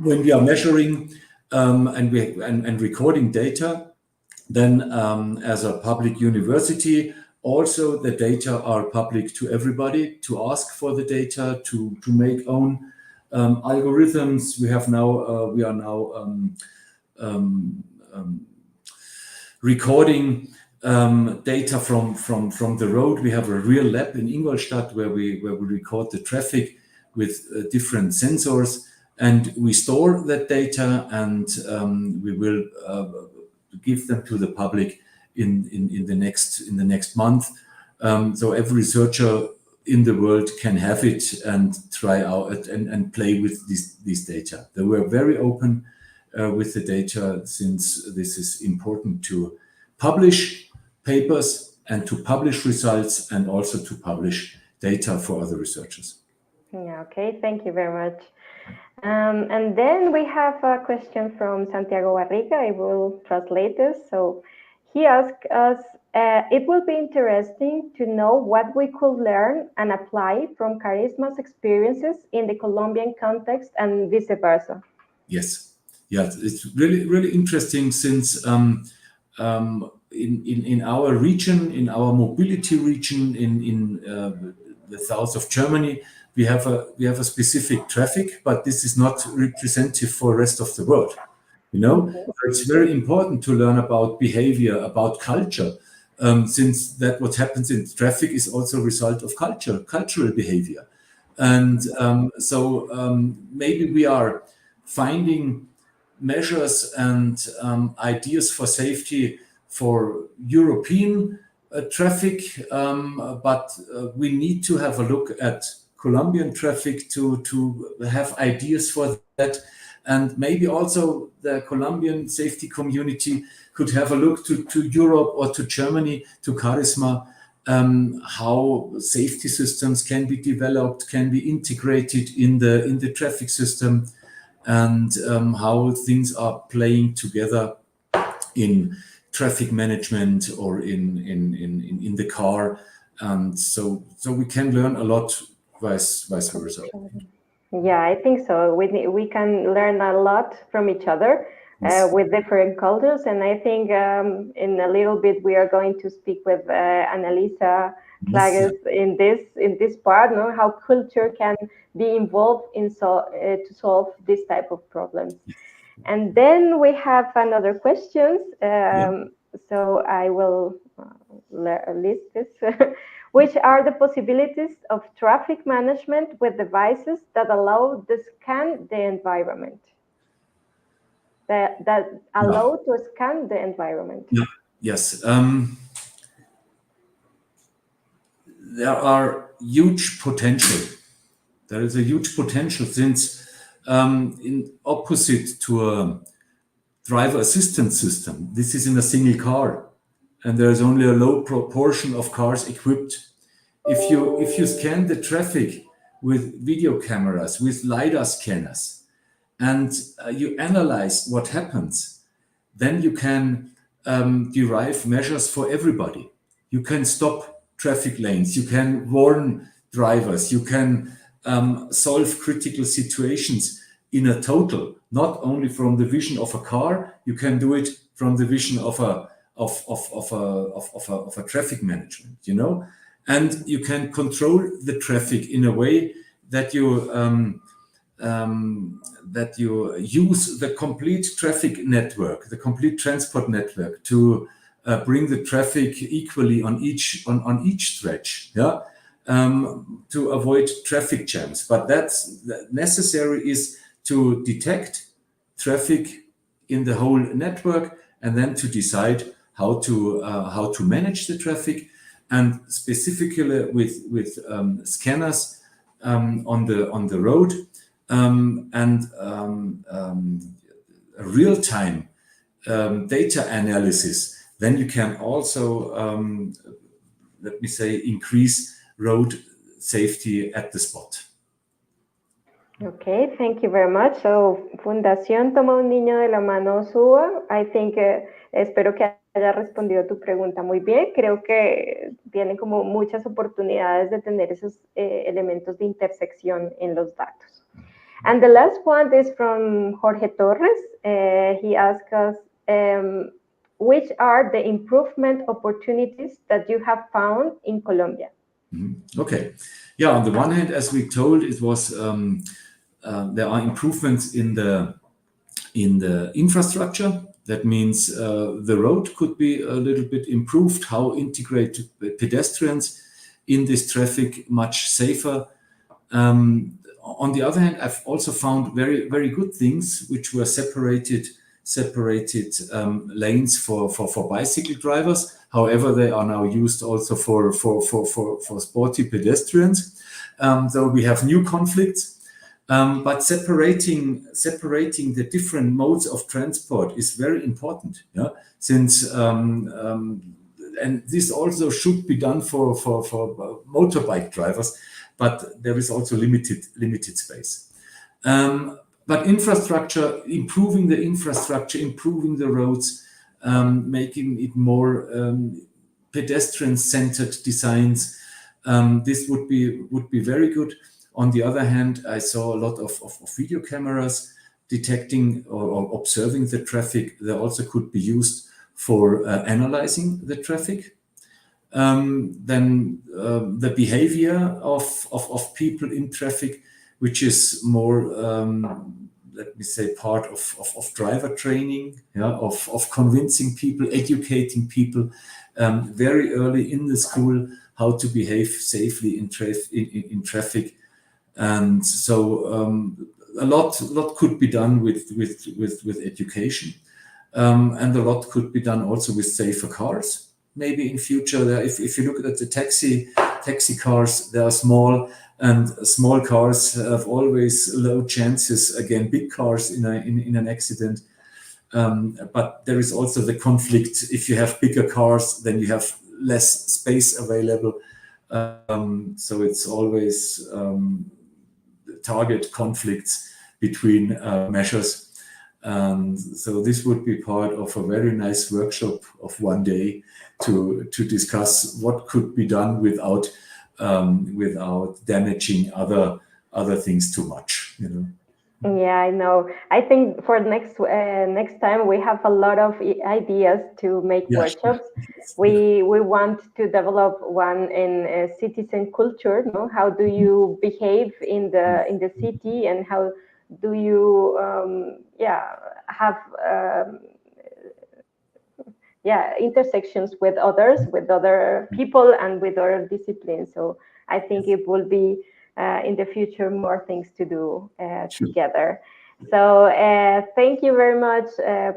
when we are measuring and recording data, then as a public university, also the data are public to everybody, to ask for the data, to make own algorithms. We are now recording data from the road. We have a real lab in Ingolstadt where we record the traffic with different sensors, and we store that data, and we will give them to the public in the next month. So every researcher in the world can have it and try out and play with these data. They were very open with the data, since this is important to publish papers and to publish results and also to publish data for other researchers. Yeah, okay, thank you very much. And then we have a question from Santiago Barriga. I will translate this. So he asked us, it will be interesting to know what we could learn and apply from Carisma's experiences in the Colombian context and vice versa. Yes, yeah, it's really interesting, since in our region, in our mobility region, in the south of Germany, we have a specific traffic, but this is not representative for the rest of the world. So it's very important to learn about behavior, about culture, since that what happens in traffic is also a result of cultural behavior. And so maybe we are finding measures and ideas for safety for European traffic, but we need to have a look at Colombian traffic to have ideas for that. And maybe also the Colombian safety community could have a look to Europe or to Germany, to Carisma, how safety systems can be developed, can be integrated in the traffic system, and how things are playing together in traffic management or in the car. And so we can learn a lot vice versa. Yeah, I think so. We can learn a lot from each other with different cultures. And I think in a little bit we are going to speak with Annalisa Klages in this part, how culture can be involved in to solve this type of problems. And then we have another question. So I will list this. Which are the possibilities of traffic management with devices that allow to scan the environment? That allow to scan the environment. Yeah. Yes. There are huge potential. There is a huge potential, since in opposite to a driver assistance system, this is in a single car, and there is only a low proportion of cars equipped. If you scan the traffic with video cameras, with LiDAR scanners, and you analyze what happens, then you can derive measures for everybody. You can stop traffic lanes, you can warn drivers, you can solve critical situations in a total, not only from the vision of a car. You can do it from the vision of a traffic management, and you can control the traffic in a way that you use the complete traffic network, the complete transport network, to bring the traffic equally on each stretch, yeah, to avoid traffic jams. But that's necessary is to detect traffic in the whole network and then to decide how to manage the traffic, and specifically with scanners on the road and real-time data analysis. Then you can also, let me say, increase road safety at the spot. Okay, thank you very much. So, Fundación Toma un Niño de la Mano SUA. I think, espero que haya respondido tu pregunta muy bien. Creo que tienen como muchas oportunidades de tener esos elementos de intersección en los datos. And the last one is from Jorge Torres. He asked us, which are the improvement opportunities that you have found in Colombia? Okay. Yeah, on the one hand, as we told, it was there are improvements in the infrastructure. That means the road could be a little bit improved, how integrate pedestrians in this traffic much safer. On the other hand, I've also found very, very good things which were separated lanes for bicycle drivers. However, they are now used also for sporty pedestrians. So we have new conflicts. But separating the different modes of transport is very important, yeah? Since and this also should be done for motorbike drivers, but there is also limited space. But infrastructure, improving the infrastructure, improving the roads, making it more pedestrian-centered designs, this would be very good. On the other hand, I saw a lot of video cameras detecting or observing the traffic. They also could be used for analyzing the traffic. Then the behavior of people in traffic, which is more, let me say, part of driver training, yeah, of convincing people, educating people very early in the school how to behave safely in traffic. And so a lot could be done with education, and a lot could be done also with safer cars. Maybe in future, if you look at the taxi cars, they are small, and small cars have always low chances against big cars in an accident. But there is also the conflict. If you have bigger cars, then you have less space available. So it's always target conflicts between measures. And so this would be part of a very nice workshop of one day to discuss what could be done without damaging other things too much, you know. Yeah, I know. I think for next time we have a lot of ideas to make workshops. We want to develop one in citizen culture. No, how do you behave in the city, and how do you have intersections with others, with other people, and with other disciplines. So I think it will be in the future more things to do together. So thank you very much,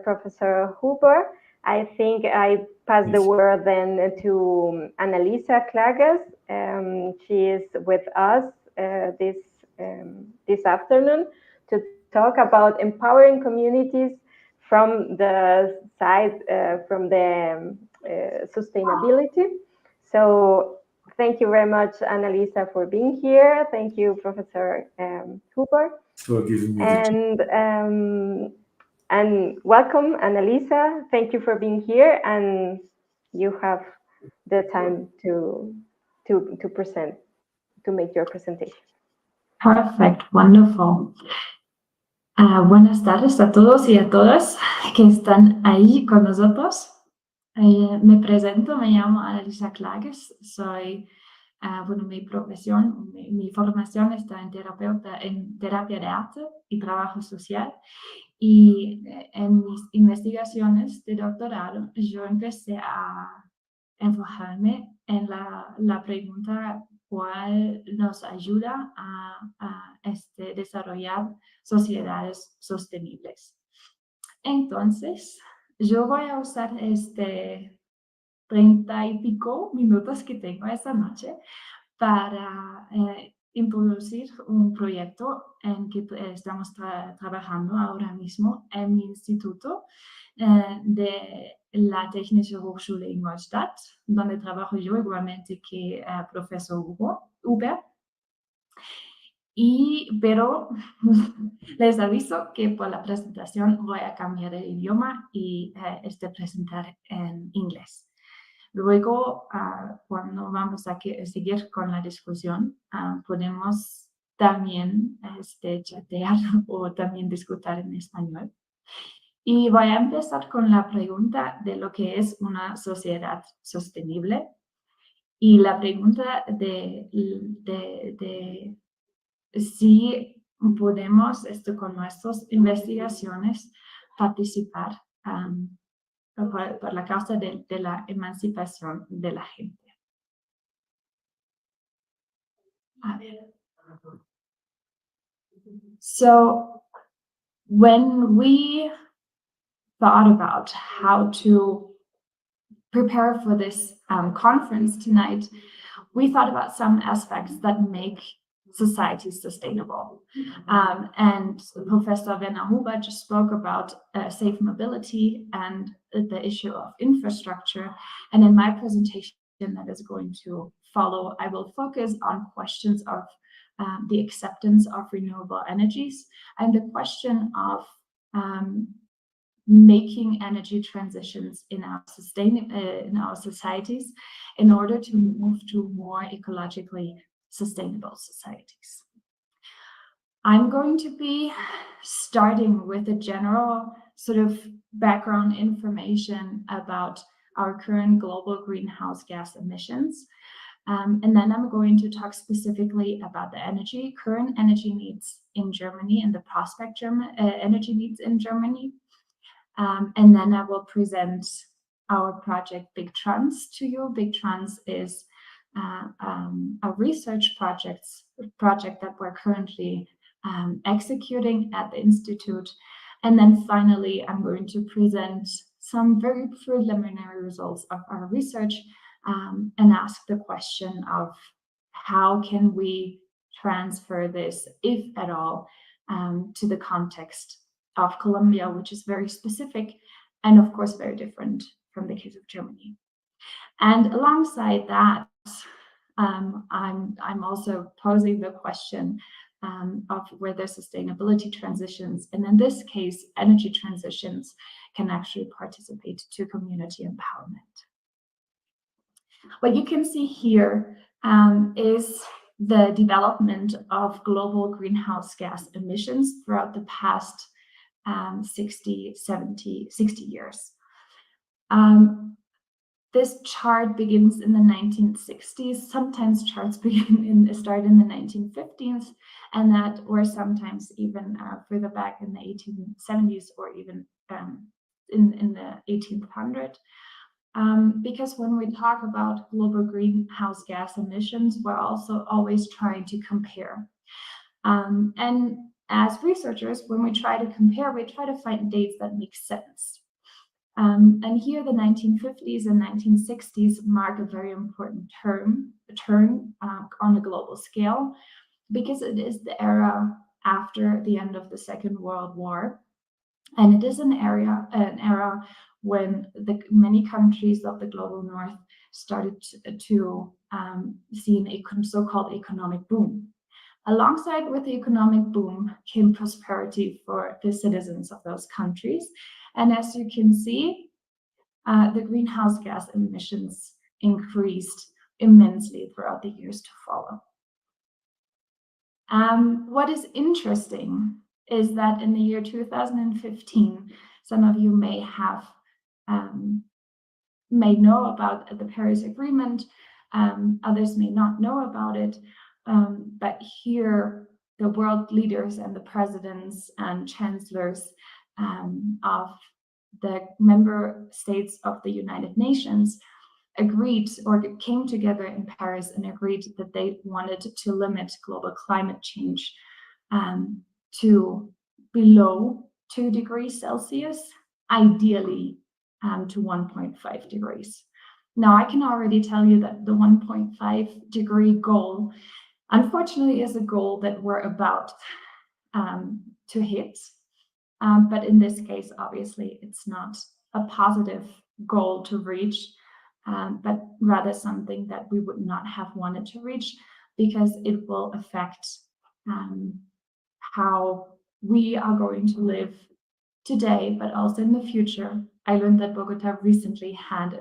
Professor Huber. I think I pass the word then to Annalisa Klages. She is with us this afternoon to talk about empowering communities from the side from the sustainability. So thank you very much, Annalisa, for being here. Thank you, Professor Huber. For giving me and welcome, Annalisa. Thank you for being here, and you have the time to present, to make your presentation. Perfect, wonderful. Buenas tardes a todos y a todas que están ahí con nosotros. Me presento, me llamo Annalisa Klages, soy bueno, mi formación está en terapia de arte y trabajo social. Y en mis investigaciones de doctorado, yo empecé a enfocarme en la pregunta cuál nos ayuda a desarrollar sociedades sostenibles. Entonces, yo voy a usar 30 y pico minutos que tengo esta noche para introducir un proyecto en que estamos trabajando ahora mismo en mi instituto de la Technische Hochschule Ingolstadt, donde trabajo yo igualmente que profesor Huber. Pero les aviso que por la presentación voy a cambiar el idioma y presentar en inglés. Luego, cuando vamos a seguir con la discusión, podemos también chatear o también discutir en español. Y voy a empezar con la pregunta de lo que es una sociedad sostenible. Y la pregunta de si podemos, con nuestras investigaciones, participar por la causa de la emancipación de la gente. A ver. So, when we thought about how to prepare for this conference tonight, we thought about some aspects that make society sustainable. And Professor Werner Huber just spoke about safe mobility and the issue of infrastructure. And in my presentation that is going to follow, I will focus on questions of the acceptance of renewable energies and the question of making energy transitions in our societies in order to move to more ecologically sustainable societies. I'm going to be starting with a general sort of background information about our current global greenhouse gas emissions. And then I'm going to talk specifically about the current energy needs in Germany and the prospect energy needs in Germany. And then I will present our project Big Trans to you. Big Trans is a research project that we're currently executing at the Institute. And then finally, I'm going to present some very preliminary results of our research and ask the question of how can we transfer this, if at all, to the context of Colombia, which is very specific and of course very different from the case of Germany. And alongside that, I'm also posing the question of whether sustainability transitions, and in this case, energy transitions, can actually participate to community empowerment. What you can see here is the development of global greenhouse gas emissions throughout the past 60 years. This chart begins in the 1960s. Sometimes charts start in the 1950s, or sometimes even further back in the 1870s, or even in the 1800s. Because when we talk about global greenhouse gas emissions, we're also always trying to compare. And as researchers, when we try to compare, we try to find dates that make sense. And here the 1950s and 1960s mark a very important turn on the global scale, because it is the era after the end of the Second World War. And it is an era when many countries of the global north started to see a so-called economic boom. Alongside with the economic boom came prosperity for the citizens of those countries. And as you can see, the greenhouse gas emissions increased immensely throughout the years to follow. What is interesting is that in the year 2015, some of you may know about the Paris Agreement, Others may not know about it, but here the world leaders and the presidents and chancellors of the member states of the United Nations agreed or came together in Paris and agreed that they wanted to limit global climate change to below 2 degrees Celsius, ideally to 1.5 degrees. Now, I can already tell you that the 1.5 degree goal, unfortunately, is a goal that we're about to hit. But in this case, obviously, it's not a positive goal to reach, but rather something that we would not have wanted to reach, because it will affect how we are going to live today, but also in the future. I learned that Bogota recently had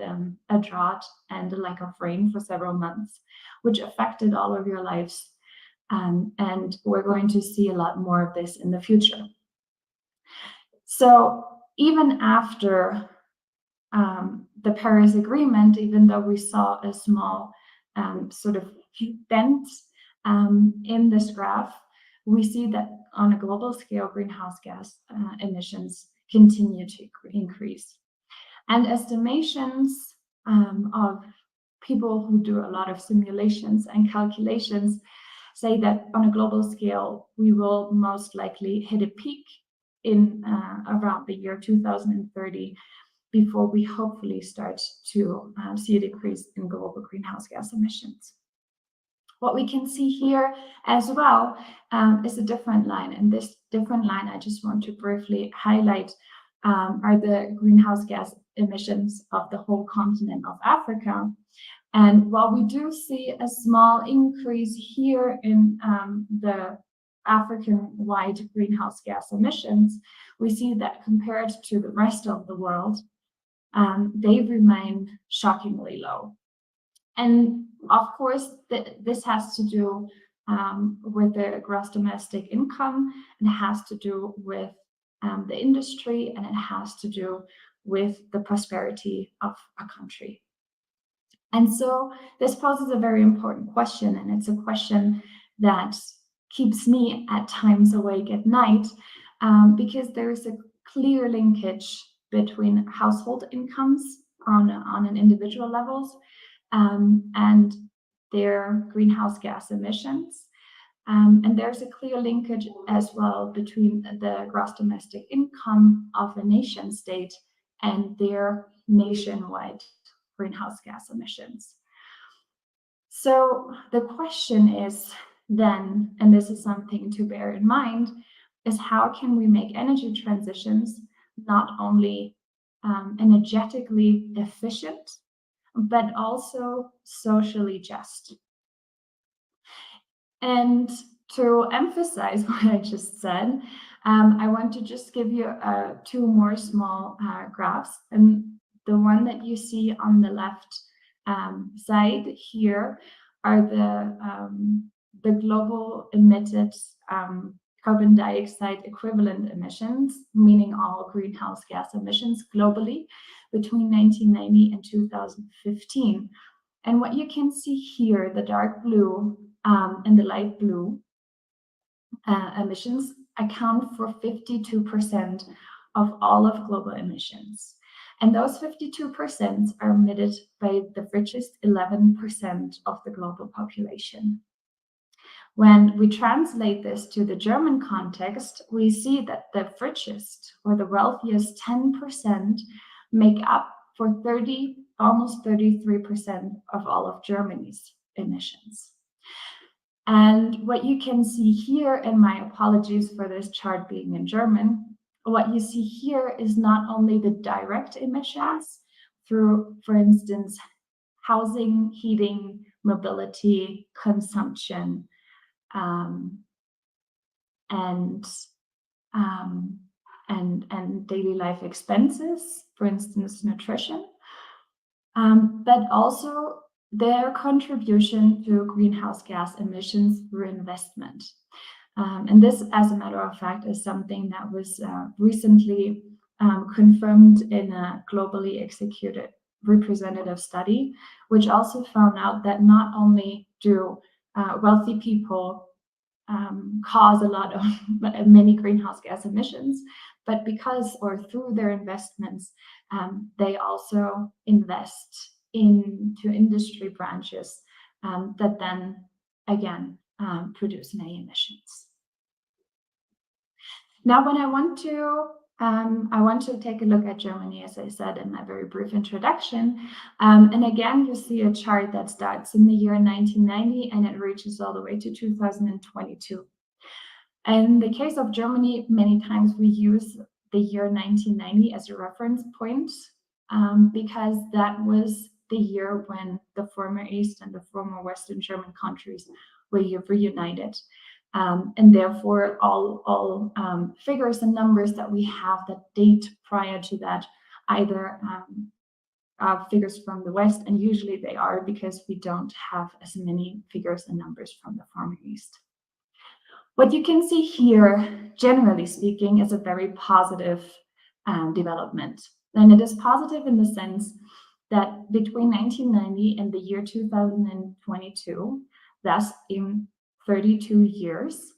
a drought and a lack of rain for several months, which affected all of your lives. And we're going to see a lot more of this in the future. So even after the Paris Agreement, even though we saw a small sort of dent in this graph, we see that on a global scale, greenhouse gas emissions continue to increase. And estimations of people who do a lot of simulations and calculations say that on a global scale, we will most likely hit a peak in around the year 2030, before we hopefully start to see a decrease in global greenhouse gas emissions. What we can see here as well is a different line, and this different line I just want to briefly highlight are the greenhouse gas emissions of the whole continent of Africa. And while we do see a small increase here in the African-wide greenhouse gas emissions, we see that compared to the rest of the world, they remain shockingly low. And of course, this has to do with the gross domestic income, and it has to do with the industry, and it has to do with the prosperity of a country. And so this poses a very important question, and it's a question that keeps me at times awake at night, because there is a clear linkage between household incomes on an individual levels and their greenhouse gas emissions. And there's a clear linkage as well between the gross domestic income of a nation state and their nationwide greenhouse gas emissions. So the question is then, and this is something to bear in mind, is how can we make energy transitions not only energetically efficient, but also socially just? And to emphasize what I just said, I want to just give you two more small graphs. And the one that you see on the left side here are the global emitted carbon dioxide equivalent emissions, meaning all greenhouse gas emissions globally between 1990 and 2015. And what you can see here, the dark blue and the light blue emissions account for 52% of all of global emissions. And those 52% are emitted by the richest 11% of the global population. When we translate this to the German context, we see that the richest or the wealthiest 10% make up for almost 33% of all of Germany's emissions. And what you can see here, and my apologies for this chart being in German, what you see here is not only the direct emissions through, for instance, housing, heating, mobility, consumption, and daily life expenses, for instance, nutrition, but also their contribution to greenhouse gas emissions through investment. And this, as a matter of fact, is something that was recently confirmed in a globally executed representative study, which also found out that not only do wealthy people cause a lot of many greenhouse gas emissions, but because or through their investments, they also invest into industry branches that then again produce many emissions. Now, when I want to take a look at Germany, as I said in my very brief introduction, and again, you see a chart that starts in the year 1990 and it reaches all the way to 2022. In the case of Germany, many times we use the year 1990 as a reference point because that was the year when the former East and the former Western German countries were reunited. And therefore, all figures and numbers that we have that date prior to that either figures from the West, and usually they are because we don't have as many figures and numbers from the former East. What you can see here, generally speaking, is a very positive development. And it is positive in the sense that between 1990 and the year 2022, thus in 32 years,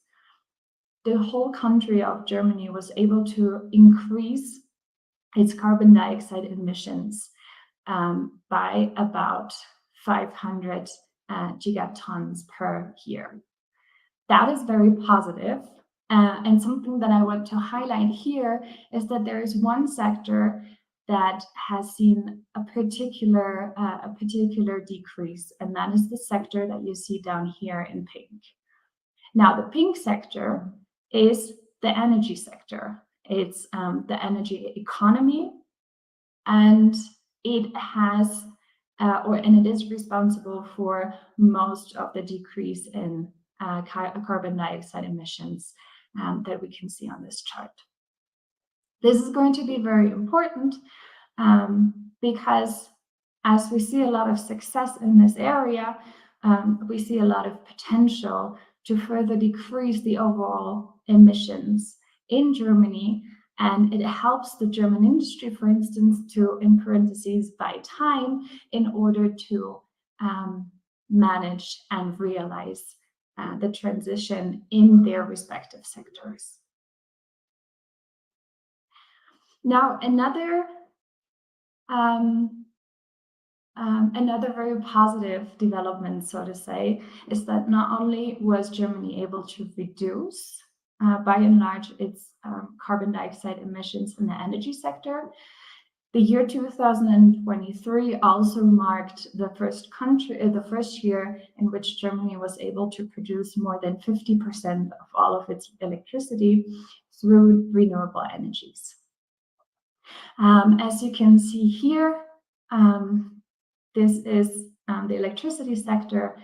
the whole country of Germany was able to increase its carbon dioxide emissions by about 500 gigatons per year. That is very positive. And something that I want to highlight here is that there is one sector that has seen a particular decrease, and that is the sector that you see down here in pink. Now, the pink sector is the energy sector. It's the energy economy, and it has, and it is responsible for most of the decrease in carbon dioxide emissions that we can see on this chart. This is going to be very important because as we see a lot of success in this area, we see a lot of potential to further decrease the overall emissions in Germany. And it helps the German industry, for instance, to, in parentheses, buy time in order to manage and realize the transition in their respective sectors. Now, another very positive development, so to say, is that not only was Germany able to reduce, by and large, its carbon dioxide emissions in the energy sector, the year 2023 also marked the first year in which Germany was able to produce more than 50% of all of its electricity through renewable energies. As you can see here, this is the electricity sector,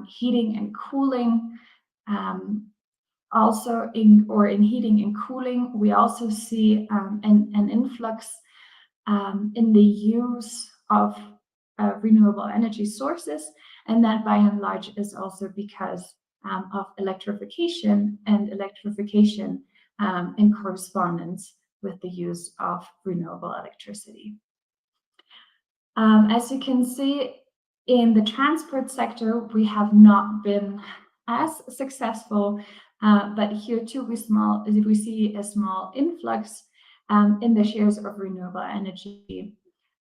heating and cooling. Also in heating and cooling, we also see an influx in the use of renewable energy sources, and that by and large is also because of electrification in correspondence with the use of renewable electricity. As you can see, in the transport sector, we have not been as successful, but here too we see a small influx in the shares of renewable energy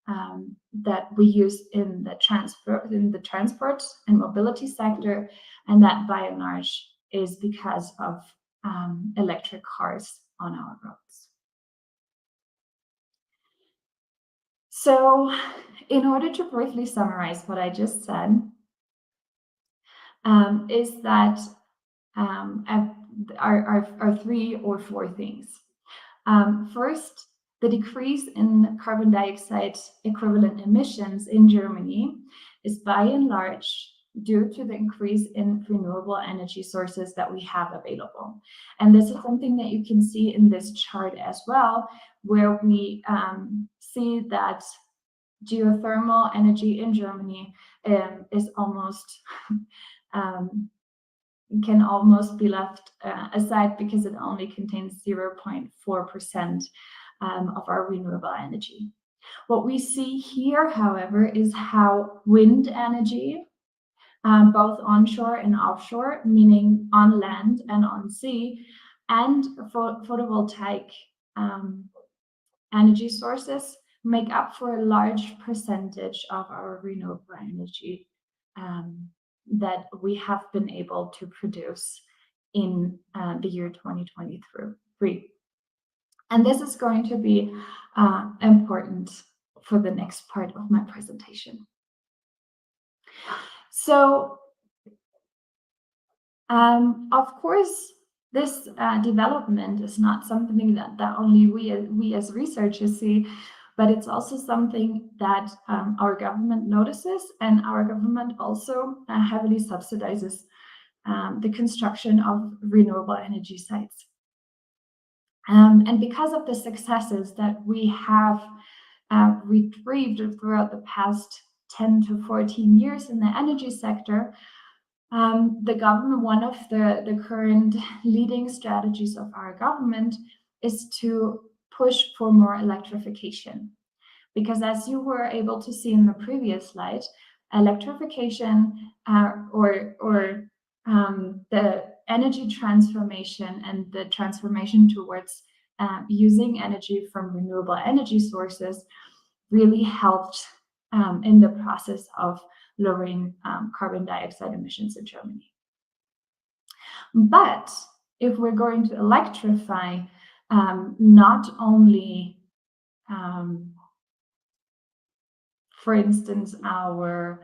that we use in the transport and mobility sector, and that by and large is because of electric cars on our roads. So, in order to briefly summarize what I just said, is that are 3 or 4 things. First, the decrease in carbon dioxide equivalent emissions in Germany is by and large due to the increase in renewable energy sources that we have available. And this is something that you can see in this chart as well, where we see that geothermal energy in Germany is almost can almost be left aside because it only contains 0.4% of our renewable energy. What we see here, however, is how wind energy, both onshore and offshore, meaning on land and on sea, and photovoltaic energy sources make up for a large percentage of our renewable energy that we have been able to produce in the year 2023. And this is going to be important for the next part of my presentation. So, of course, this development is not something that only we as researchers see, but it's also something that our government notices, and our government also heavily subsidizes the construction of renewable energy sites. And because of the successes that we have retrieved throughout the past 10 to 14 years in the energy sector, the government, one of the current leading strategies of our government is to push for more electrification. Because as you were able to see in the previous slide, electrification the energy transformation and the transformation towards using energy from renewable energy sources really helped in the process of lowering carbon dioxide emissions in Germany. But if we're going to electrify not only, for instance, our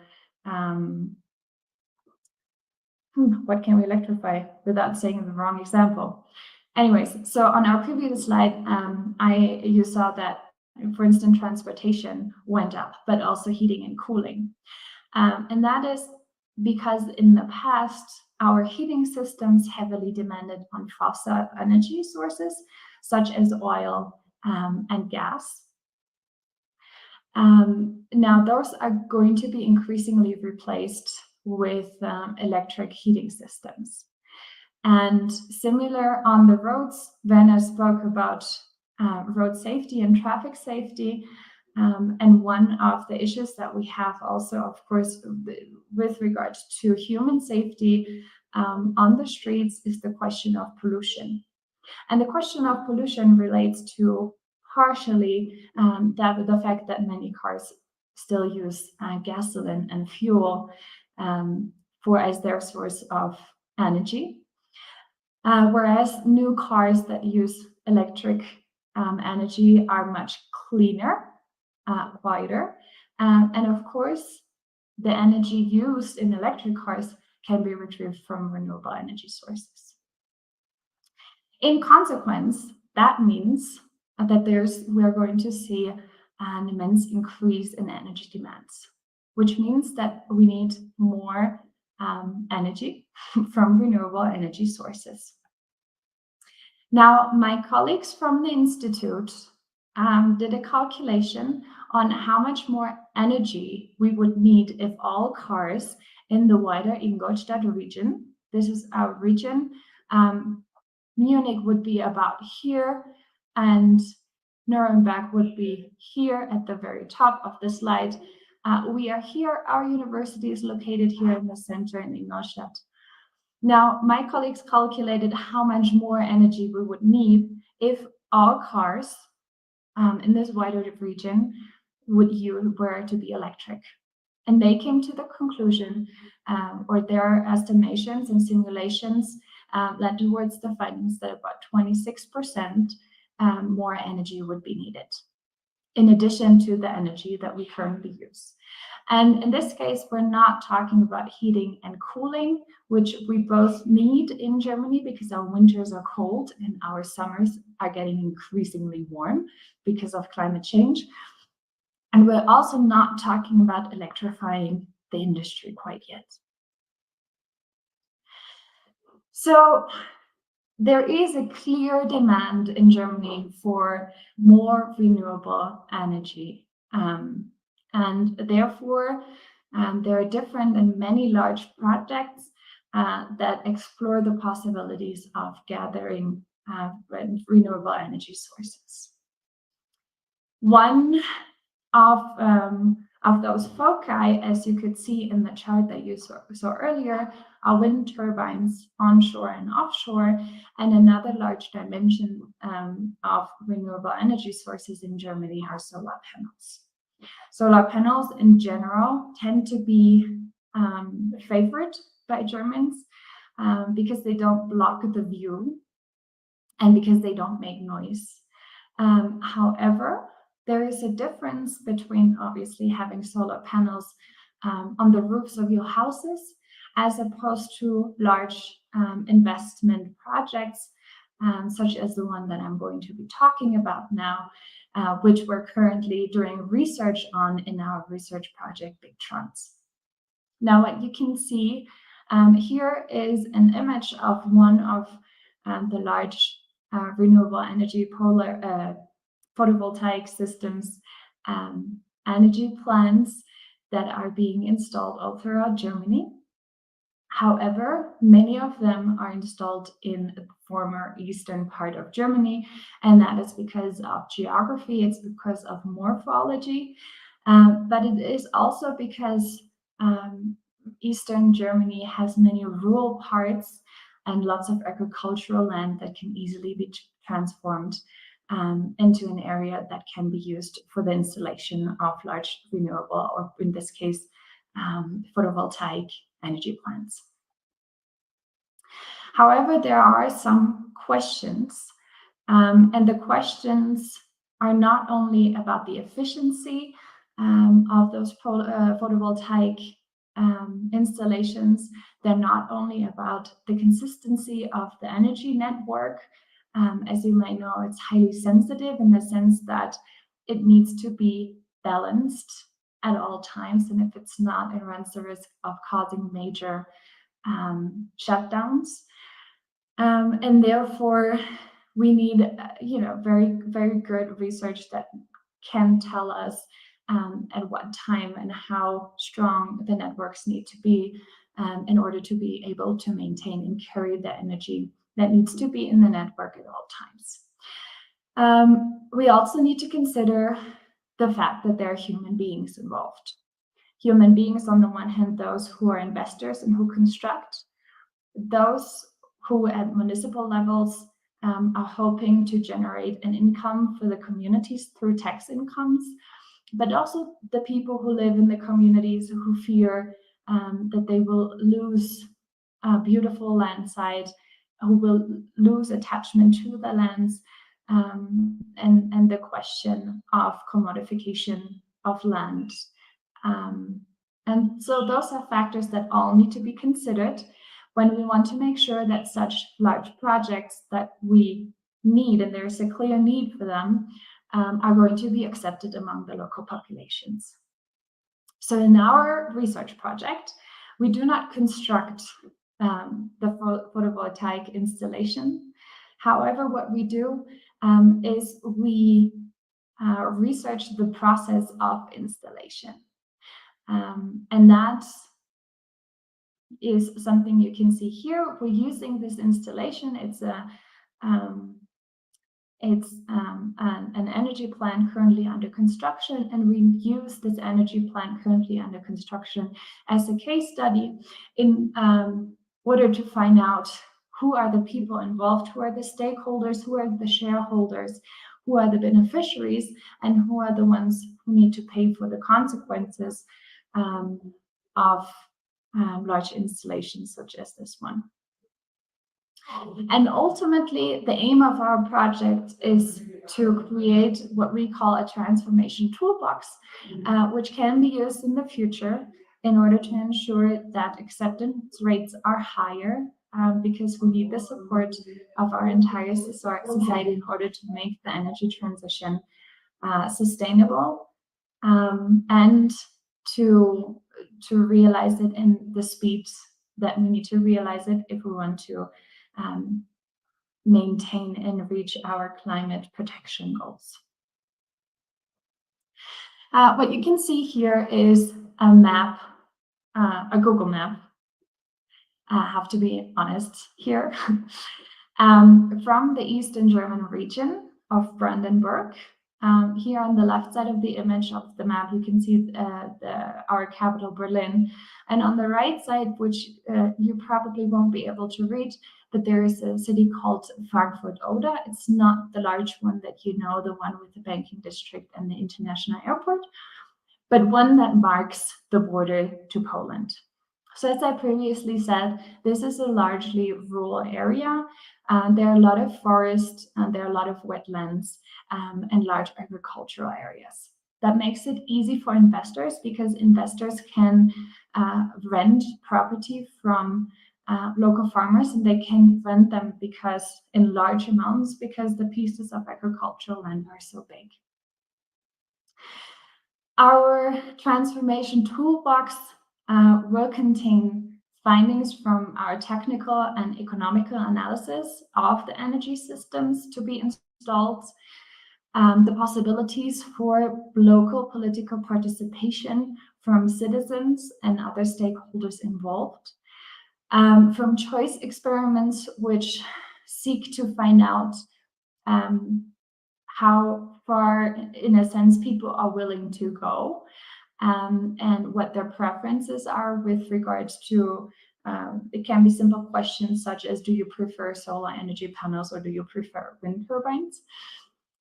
what can we electrify without saying the wrong example? Anyways, so on our previous slide, you saw that, for instance, transportation went up, but also heating and cooling. And that is because in the past, our heating systems heavily depended on fossil energy sources, such as oil and gas. Now, those are going to be increasingly replaced with electric heating systems. And similar on the roads, Werner spoke about road safety and traffic safety. And one of the issues that we have also, of course, with regards to human safety on the streets is the question of pollution. And the question of pollution relates to partially the fact that many cars still use gasoline and fuel as their source of energy. Whereas new cars that use electric energy are much cleaner, quieter, and of course, the energy used in electric cars can be retrieved from renewable energy sources. In consequence, that means that we're going to see an immense increase in energy demands, which means that we need more energy from renewable energy sources. Now, my colleagues from the Institute did a calculation on how much more energy we would need if all cars in the wider Ingolstadt region, this is our region, Munich would be about here, and Nuremberg would be here at the very top of the slide. We are here, our university is located here in the center in Ingolstadt. Now, my colleagues calculated how much more energy we would need if all cars in this wider region were to be electric. And they came to the conclusion, or their estimations and simulations led towards the findings that about 26% more energy would be needed, in addition to the energy that we currently use. And in this case, we're not talking about heating and cooling, which we both need in Germany because our winters are cold and our summers are getting increasingly warm because of climate change. And we're also not talking about electrifying the industry quite yet. So there is a clear demand in Germany for more renewable energy. And therefore, there are different and many large projects that explore the possibilities of gathering renewable energy sources. One of those foci, as you could see in the chart that you saw earlier, are wind turbines onshore and offshore, and another large dimension of renewable energy sources in Germany are solar panels. Solar panels in general tend to be favored by Germans because they don't block the view and because they don't make noise. However, there is a difference between obviously having solar panels on the roofs of your houses as opposed to large investment projects such as the one that I'm going to be talking about now, which we're currently doing research on in our research project Big Trans. Now what you can see here is an image of one of the large renewable energy photovoltaic systems energy plants that are being installed all throughout Germany. However, many of them are installed in the former eastern part of Germany, and that is because of geography, it's because of morphology, but it is also because Eastern Germany has many rural parts and lots of agricultural land that can easily be transformed into an area that can be used for the installation of large renewable, or in this case, photovoltaic energy plants. However, there are some questions, and the questions are not only about the efficiency of those photovoltaic installations. They're not only about the consistency of the energy network. As you might know, it's highly sensitive in the sense that it needs to be balanced at all times, and if it's not, it runs the risk of causing major shutdowns. And therefore, we need, very, very good research that can tell us at what time and how strong the networks need to be in order to be able to maintain and carry the energy that needs to be in the network at all times. We also need to consider the fact that there are human beings involved. Human beings, on the one hand, those who are investors and who construct, those who at municipal levels are hoping to generate an income for the communities through tax incomes, but also the people who live in the communities who fear that they will lose a beautiful landside, who will lose attachment to the lands, and the question of commodification of land. And so those are factors that all need to be considered when we want to make sure that such large projects that we need, and there's a clear need for them, are going to be accepted among the local populations. So in our research project, we do not construct the photovoltaic installation. However, what we do is we research the process of installation. And that is something you can see here. We're using this installation. It's an energy plant currently under construction, and we use this energy plant currently under construction as a case study in order to find out who are the people involved, who are the stakeholders, who are the shareholders, who are the beneficiaries, and who are the ones who need to pay for the consequences of large installations such as this one. And ultimately, the aim of our project is to create what we call a transformation toolbox, which can be used in the future in order to ensure that acceptance rates are higher, because we need the support of our entire society in order to make the energy transition sustainable, and to realize it in the speed that we need to realize it if we want to maintain and reach our climate protection goals. What you can see here is a map, a Google map. I have to be honest here. From the Eastern German region of Brandenburg, Here on the left side of the image of the map, you can see our capital, Berlin. And on the right side, which you probably won't be able to read, but there is a city called Frankfurt-Oder. It's not the large one that you know, the one with the banking district and the international airport, but one that marks the border to Poland. So as I previously said, this is a largely rural area. There are a lot of forests, and there are a lot of wetlands, and large agricultural areas. That makes it easy for investors, because investors can rent property from local farmers, and they can rent them in large amounts, because the pieces of agricultural land are so big. Our transformation toolbox will contain findings from our technical and economical analysis of the energy systems to be installed, the possibilities for local political participation from citizens and other stakeholders involved, from choice experiments which seek to find out how far, in a sense, people are willing to go, and what their preferences are with regards to, it can be simple questions such as, do you prefer solar energy panels or do you prefer wind turbines?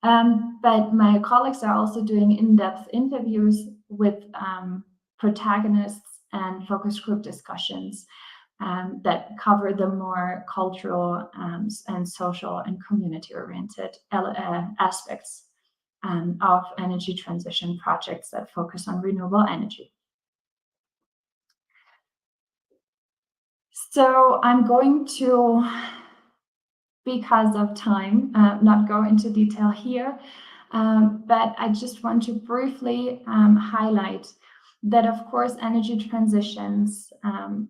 But my colleagues are also doing in-depth interviews with protagonists and focus group discussions that cover the more cultural and social and community-oriented aspects of energy transition projects that focus on renewable energy. So I'm going to, because of time, not go into detail here, but I just want to briefly highlight that, of course, energy transitions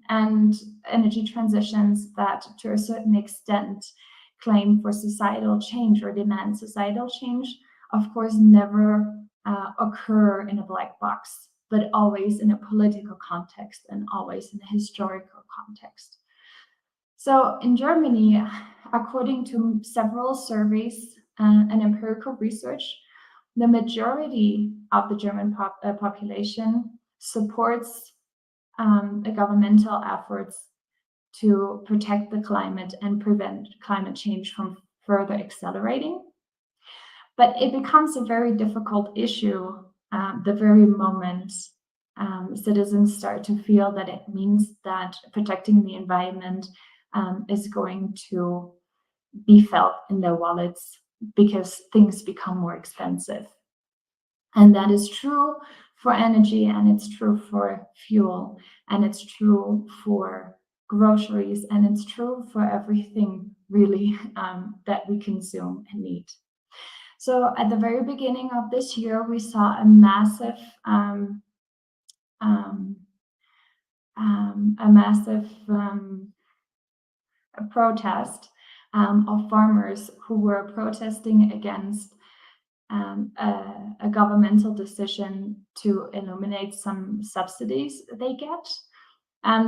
and energy transitions that to a certain extent claim for societal change or demand societal change, of course, never occur in a black box, but always in a political context and always in a historical context. So in Germany, according to several surveys and empirical research, the majority of the German population supports governmental efforts to protect the climate and prevent climate change from further accelerating. But it becomes a very difficult issue the very moment citizens start to feel that it means that protecting the environment is going to be felt in their wallets, because things become more expensive. And that is true for energy, and it's true for fuel, and it's true for groceries, and it's true for everything really that we consume and need. So at the very beginning of this year, we saw a massive protest of farmers who were protesting against a governmental decision to eliminate some subsidies they get,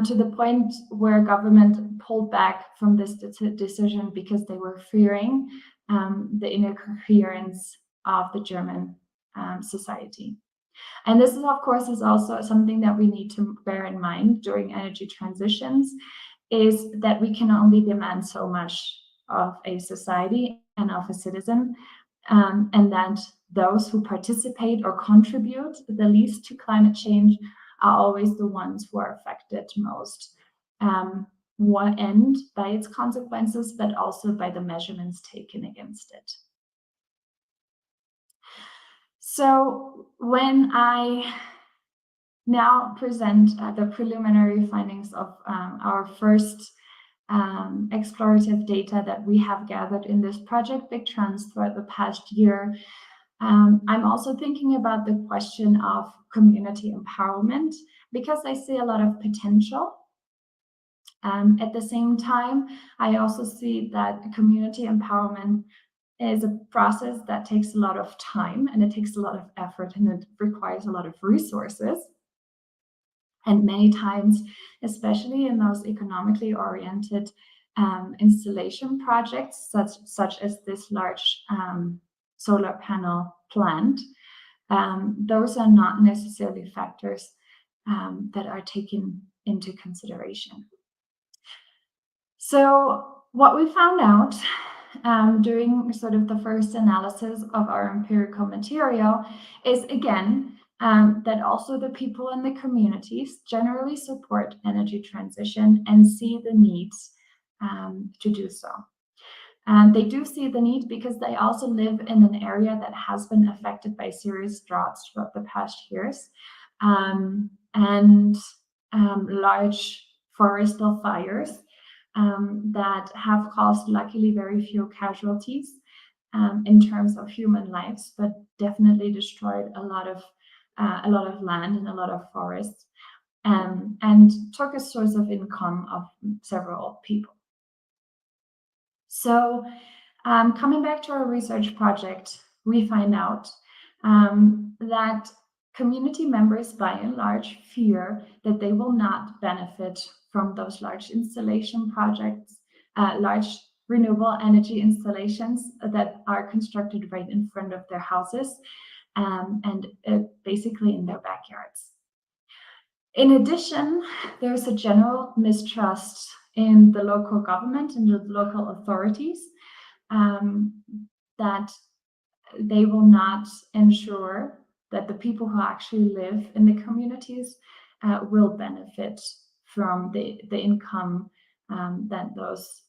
to the point where government pulled back from this decision because they were fearing the incoherence of the German society. And this is, of course, is also something that we need to bear in mind during energy transitions, is that we can only demand so much of a society and of a citizen, and that those who participate or contribute the least to climate change are always the ones who are affected most, one end by its consequences, but also by the measurements taken against it. So when I now present the preliminary findings of our first explorative data that we have gathered in this project, Big Trans, throughout the past year, I'm also thinking about the question of community empowerment, because I see a lot of potential. At the same time, I also see that community empowerment is a process that takes a lot of time, and it takes a lot of effort, and it requires a lot of resources. And many times, especially in those economically oriented installation projects, such as this large solar panel planned, those are not necessarily factors that are taken into consideration. So what we found out during sort of the first analysis of our empirical material is, again, that also the people in the communities generally support energy transition and see the needs to do so. And they do see the need because they also live in an area that has been affected by serious droughts throughout the past years, and large forestal fires that have caused, luckily, very few casualties in terms of human lives, but definitely destroyed a lot of land and a lot of forests, and took a source of income of several people. So coming back to our research project, we find out that community members, by and large, fear that they will not benefit from those large installation projects, large renewable energy installations that are constructed right in front of their houses, and basically in their backyards. In addition, there's a general mistrust in the local government and the local authorities that they will not ensure that the people who actually live in the communities will benefit from the income that those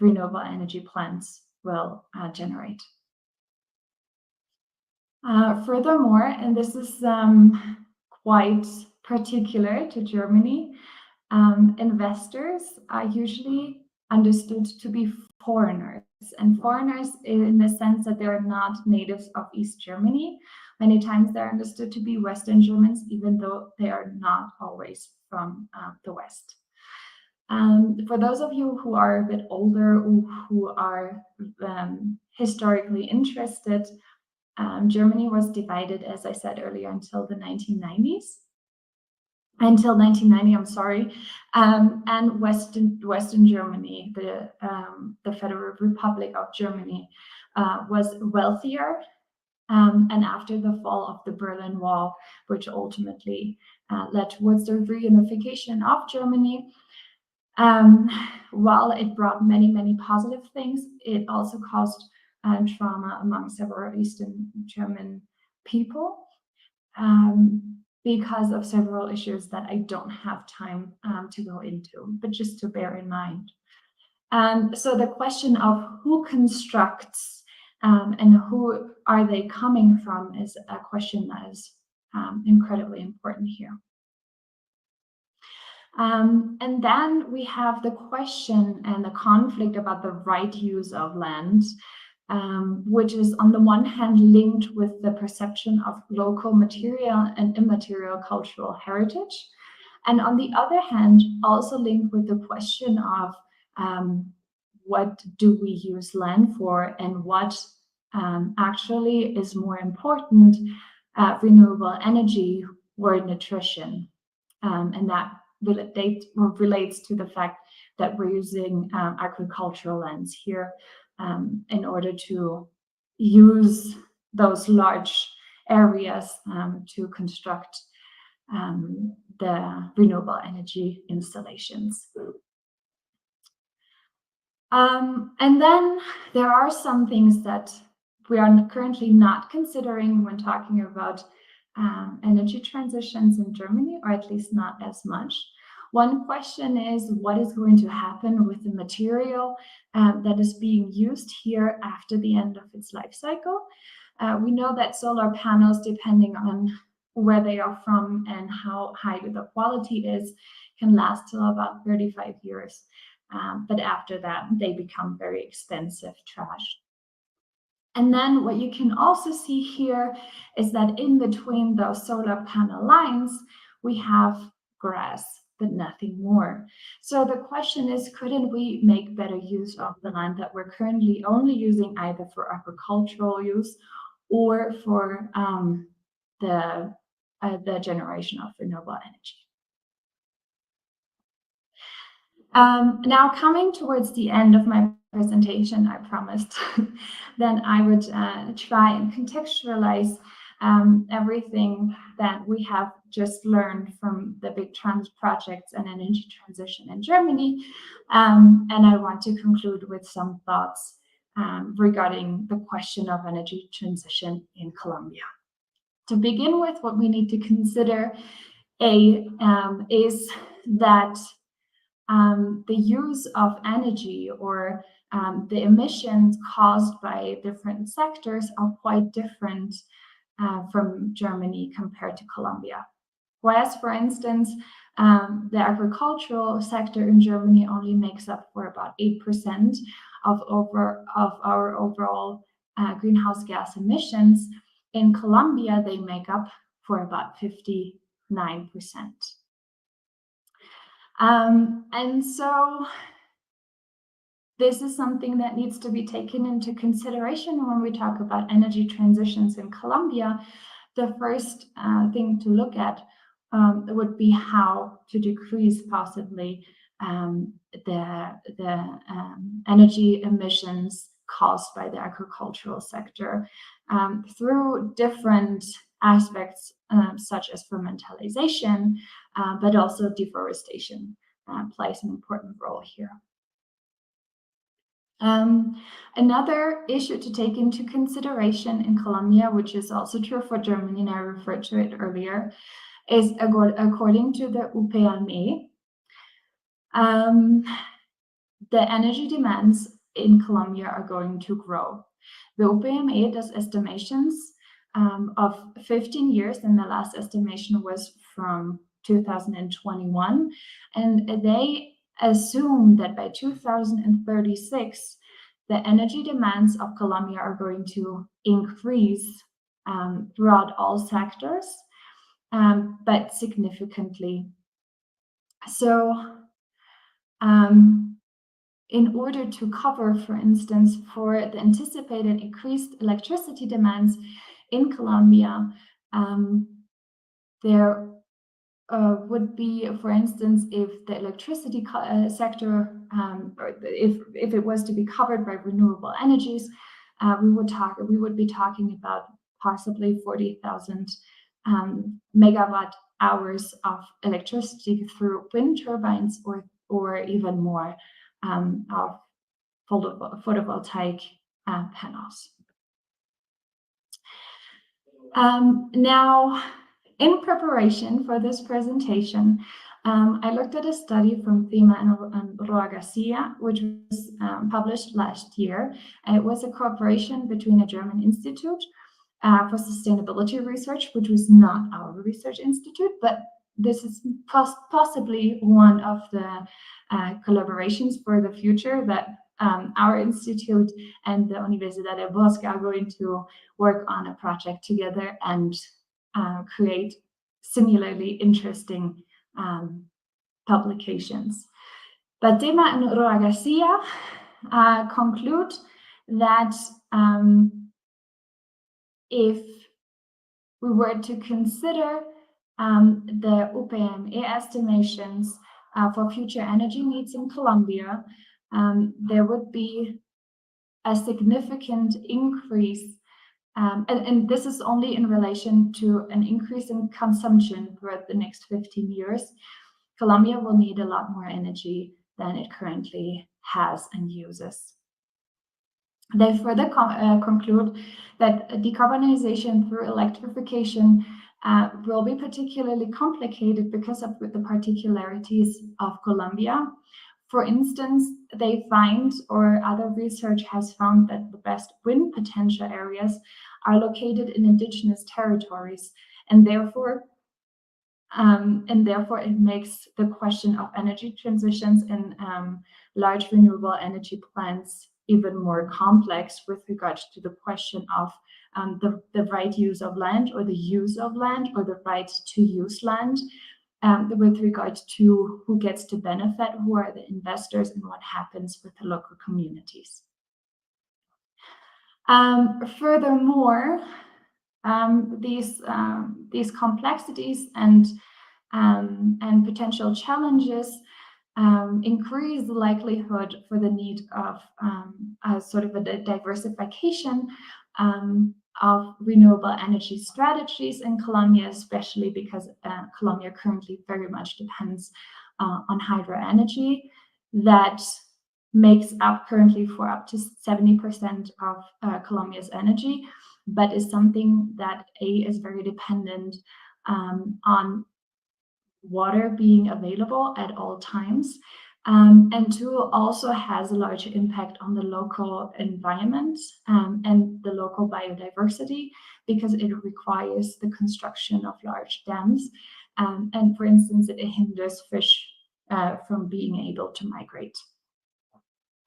renewable energy plants will generate. Furthermore, and this is quite particular to Germany, investors are usually understood to be foreigners, and foreigners in the sense that they're not natives of East Germany. Many times they're understood to be Western Germans, even though they are not always from the West. For those of you who are a bit older or who are historically interested, Germany was divided, as I said earlier, until 1990, I'm sorry, and Western Germany, the Federal Republic of Germany, was wealthier, and after the fall of the Berlin Wall, which ultimately led towards the reunification of Germany, while it brought many positive things, it also caused trauma among several Eastern German people, because of several issues that I don't have time to go into, but just to bear in mind. So the question of who constructs and who are they coming from is a question that is incredibly important here. And then we have the question and the conflict about the right use of land, which is on the one hand linked with the perception of local material and immaterial cultural heritage, and on the other hand also linked with the question of what do we use land for, and what actually is more important, renewable energy or nutrition, and that relates to the fact that we're using agricultural lands here in order to use those large areas to construct the renewable energy installations. And then there are some things that we are currently not considering when talking about energy transitions in Germany, or at least not as much. One question is, what is going to happen with the material that is being used here after the end of its life cycle? We know that solar panels, depending on where they are from and how high the quality is, can last till about 35 years. But after that, they become very expensive trash. And then what you can also see here is that in between those solar panel lines, we have grass, but nothing more. So the question is, couldn't we make better use of the land that we're currently only using either for agricultural use or for the generation of renewable energy? Now, coming towards the end of my presentation, I promised, then I would try and contextualize everything that we have just learned from the big projects and energy transition in Germany. And I want to conclude with some thoughts regarding the question of energy transition in Colombia. To begin with, what we need to consider is that the use of energy or the emissions caused by different sectors are quite different from Germany compared to Colombia. Whereas, for instance, the agricultural sector in Germany only makes up for about 8% of our overall greenhouse gas emissions, in Colombia they make up for about 59%. And so this is something that needs to be taken into consideration when we talk about energy transitions in Colombia. The first thing to look at would be how to decrease possibly the energy emissions caused by the agricultural sector through different aspects such as fermentalization, but also deforestation plays an important role here. Another issue to take into consideration in Colombia, which is also true for Germany, and I referred to it earlier, is according to the UPME, the energy demands in Colombia are going to grow. The UPME does estimations of 15 years, and the last estimation was from 2021, and they assume that by 2036, the energy demands of Colombia are going to increase throughout all sectors, but significantly. So, in order to cover, for instance, for the anticipated increased electricity demands in Colombia, there would be, for instance, if the electricity sector, or if it was to be covered by renewable energies, we would be talking about possibly 40,000 megawatt hours of electricity through wind turbines, or even more of photovoltaic panels. Now, in preparation for this presentation, I looked at a study from Thema and Roa Garcia, which was published last year. It was a cooperation between a German institute for sustainability research, which was not our research institute, but this is possibly one of the collaborations for the future that our institute and the Universidad del Bosque are going to work on a project together and create similarly interesting publications. But Thema and Roa Garcia conclude that if we were to consider the UPME estimations for future energy needs in Colombia, there would be a significant increase, and this is only in relation to an increase in consumption throughout the next 15 years. Colombia will need a lot more energy than it currently has and uses. They further conclude that decarbonization through electrification will be particularly complicated because of the particularities of Colombia. For instance, they find, or other research has found, that the best wind potential areas are located in indigenous territories, and therefore it makes the question of energy transitions in large renewable energy plants even more complex with regards to the question of the right use of land, or the use of land, or the right to use land, with regards to who gets to benefit, who are the investors, and what happens with the local communities. Furthermore, these complexities and potential challenges increase the likelihood for the need of a sort of a diversification of renewable energy strategies in Colombia, especially because Colombia currently very much depends on hydro energy that makes up currently for up to 70% of Colombia's energy, but is something that is very dependent on water being available at all times, and two, also has a large impact on the local environment and the local biodiversity, because it requires the construction of large dams, and for instance, it hinders fish from being able to migrate.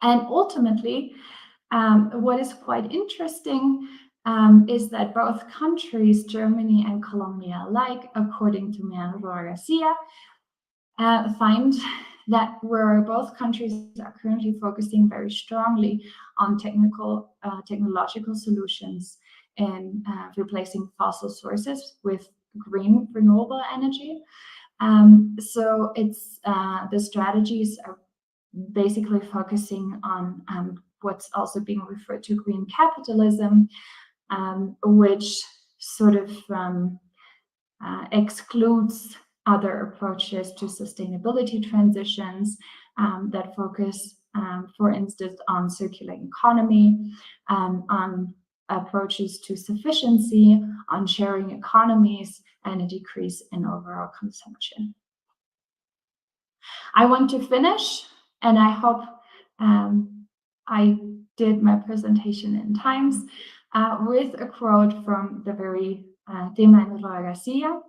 And ultimately, what is quite interesting is that both countries, Germany and Colombia alike, according to Manuel Garcia, find that where both countries are currently focusing very strongly on technological solutions in replacing fossil sources with green renewable energy. So it's the strategies are basically focusing on what's also being referred to green capitalism, which sort of excludes other approaches to sustainability transitions that focus, for instance, on circular economy, on approaches to sufficiency, on sharing economies, and a decrease in overall consumption. I want to finish, and I hope I did my presentation in times, with a quote from the very de Manuel Garcia,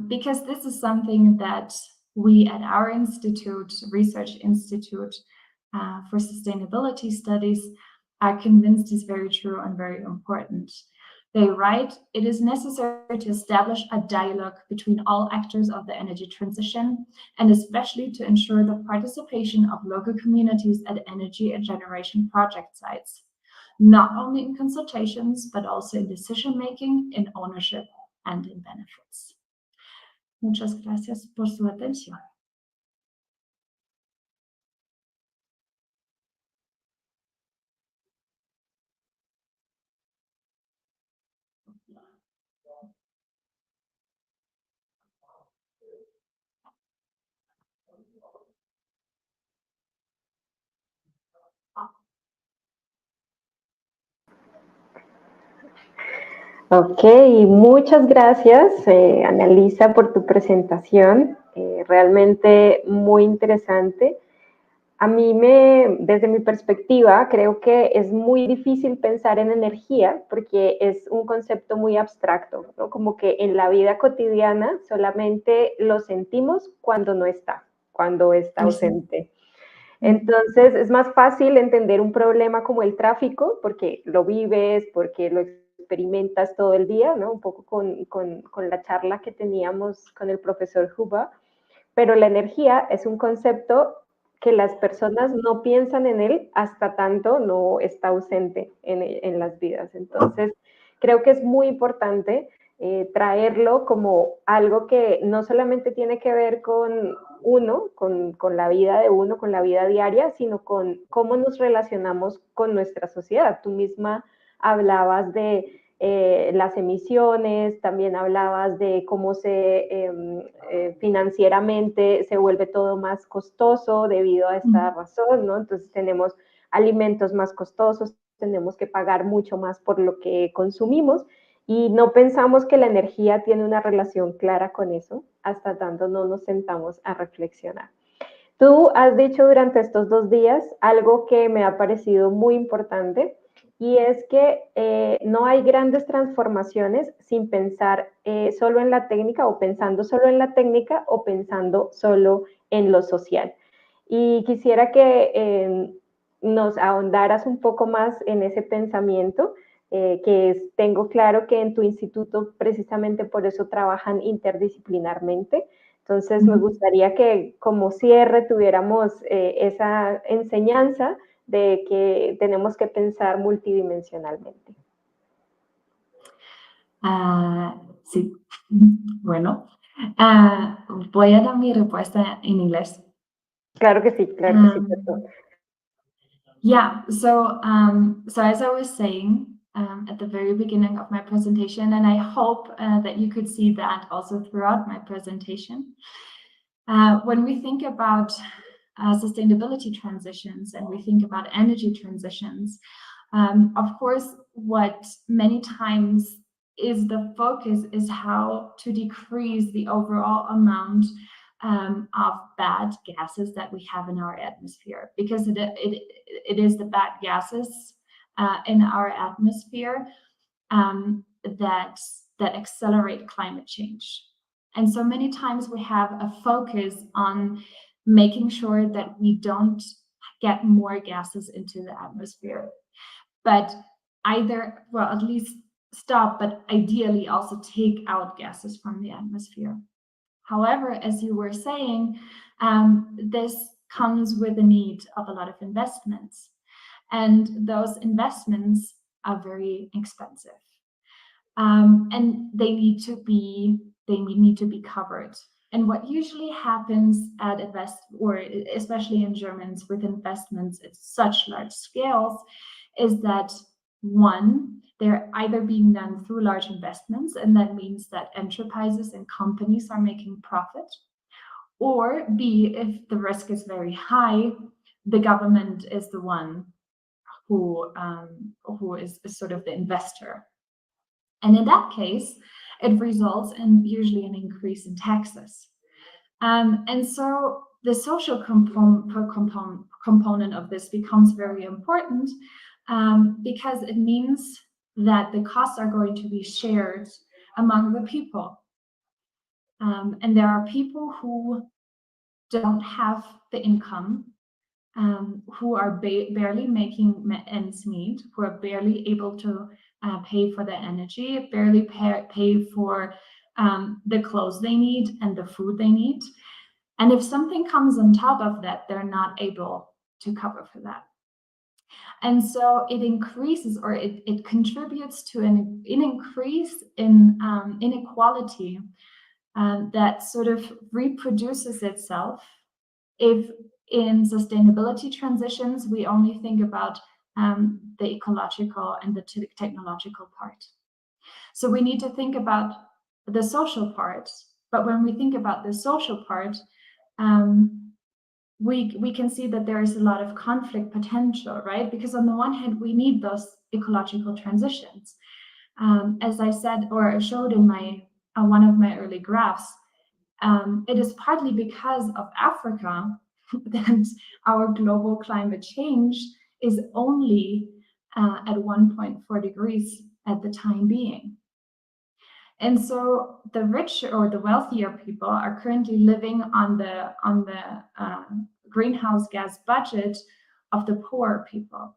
because this is something that we at our institute, Research Institute for Sustainability Studies, are convinced is very true and very important. They write, "It is necessary to establish a dialogue between all actors of the energy transition, and especially to ensure the participation of local communities at energy and generation project sites, not only in consultations, but also in decision-making, in ownership, and in benefits." Muchas gracias por su atención. Ok, muchas gracias, Annalisa, por tu presentación. Realmente muy interesante. A mí, desde mi perspectiva, creo que es muy difícil pensar en energía porque es un concepto muy abstracto, ¿no? Como que en la vida cotidiana solamente lo sentimos cuando no está, cuando está ausente. Entonces, es más fácil entender un problema como el tráfico porque lo vives, porque lo experimentas todo el día, ¿no? Un poco con la charla que teníamos con el profesor Huber, pero la energía es un concepto que las personas no piensan en él hasta tanto no está ausente en las vidas. Entonces, creo que es muy importante traerlo como algo que no solamente tiene que ver con uno, con la vida de uno, con la vida diaria, sino con cómo nos relacionamos con nuestra sociedad. Tú misma hablabas de las emisiones, también hablabas de cómo financieramente se vuelve todo más costoso debido a esta razón, ¿no? Entonces tenemos alimentos más costosos, tenemos que pagar mucho más por lo que consumimos y no pensamos que la energía tiene una relación clara con eso hasta tanto no nos sentamos a reflexionar. Tú has dicho durante estos 2 días algo que me ha parecido muy importante, y es que no hay grandes transformaciones sin pensar solo en la técnica o pensando solo en la técnica o pensando solo en lo social. Y quisiera que nos ahondaras un poco más en ese pensamiento, tengo claro que en tu instituto precisamente por eso trabajan interdisciplinarmente. Entonces me gustaría que como cierre tuviéramos esa enseñanza de que tenemos que pensar multidimensionalmente. Sí, bueno, voy a dar mi respuesta en inglés. Claro que sí, perdón. Yeah, so as I was saying at the very beginning of my presentation, and I hope that you could see that also throughout my presentation, when we think about sustainability transitions and we think about energy transitions, of course, what many times is the focus is how to decrease the overall amount of bad gases that we have in our atmosphere, because it is the bad gases in our atmosphere that accelerate climate change. And so many times we have a focus on making sure that we don't get more gases into the atmosphere, but either, well, at least stop, but ideally also take out gases from the atmosphere. However, as you were saying, this comes with the need of a lot of investments, and those investments are very expensive, and they need to be covered. And what usually happens at or especially in Germans with investments at such large scales, is that one, they're either being done through large investments, and that means that enterprises and companies are making profit, or B, if the risk is very high, the government is the one who is sort of the investor. And in that case, it results in usually an increase in taxes. And so the social component of this becomes very important, because it means that the costs are going to be shared among the people. And there are people who don't have the income, who are barely making ends meet, who are barely able to pay for the energy, barely pay for the clothes they need and the food they need. And if something comes on top of that, they're not able to cover for that. And so it increases, or it contributes to an increase in inequality that sort of reproduces itself if in sustainability transitions we only think about the ecological and the technological part. So we need to think about the social part, but when we think about the social part, we can see that there is a lot of conflict potential, right? Because on the one hand, we need those ecological transitions. As I said, or showed in my one of my early graphs, it is partly because of Africa that our global climate change is only at 1.4 degrees at the time being. And so the rich or the wealthier people are currently living on the greenhouse gas budget of the poorer people.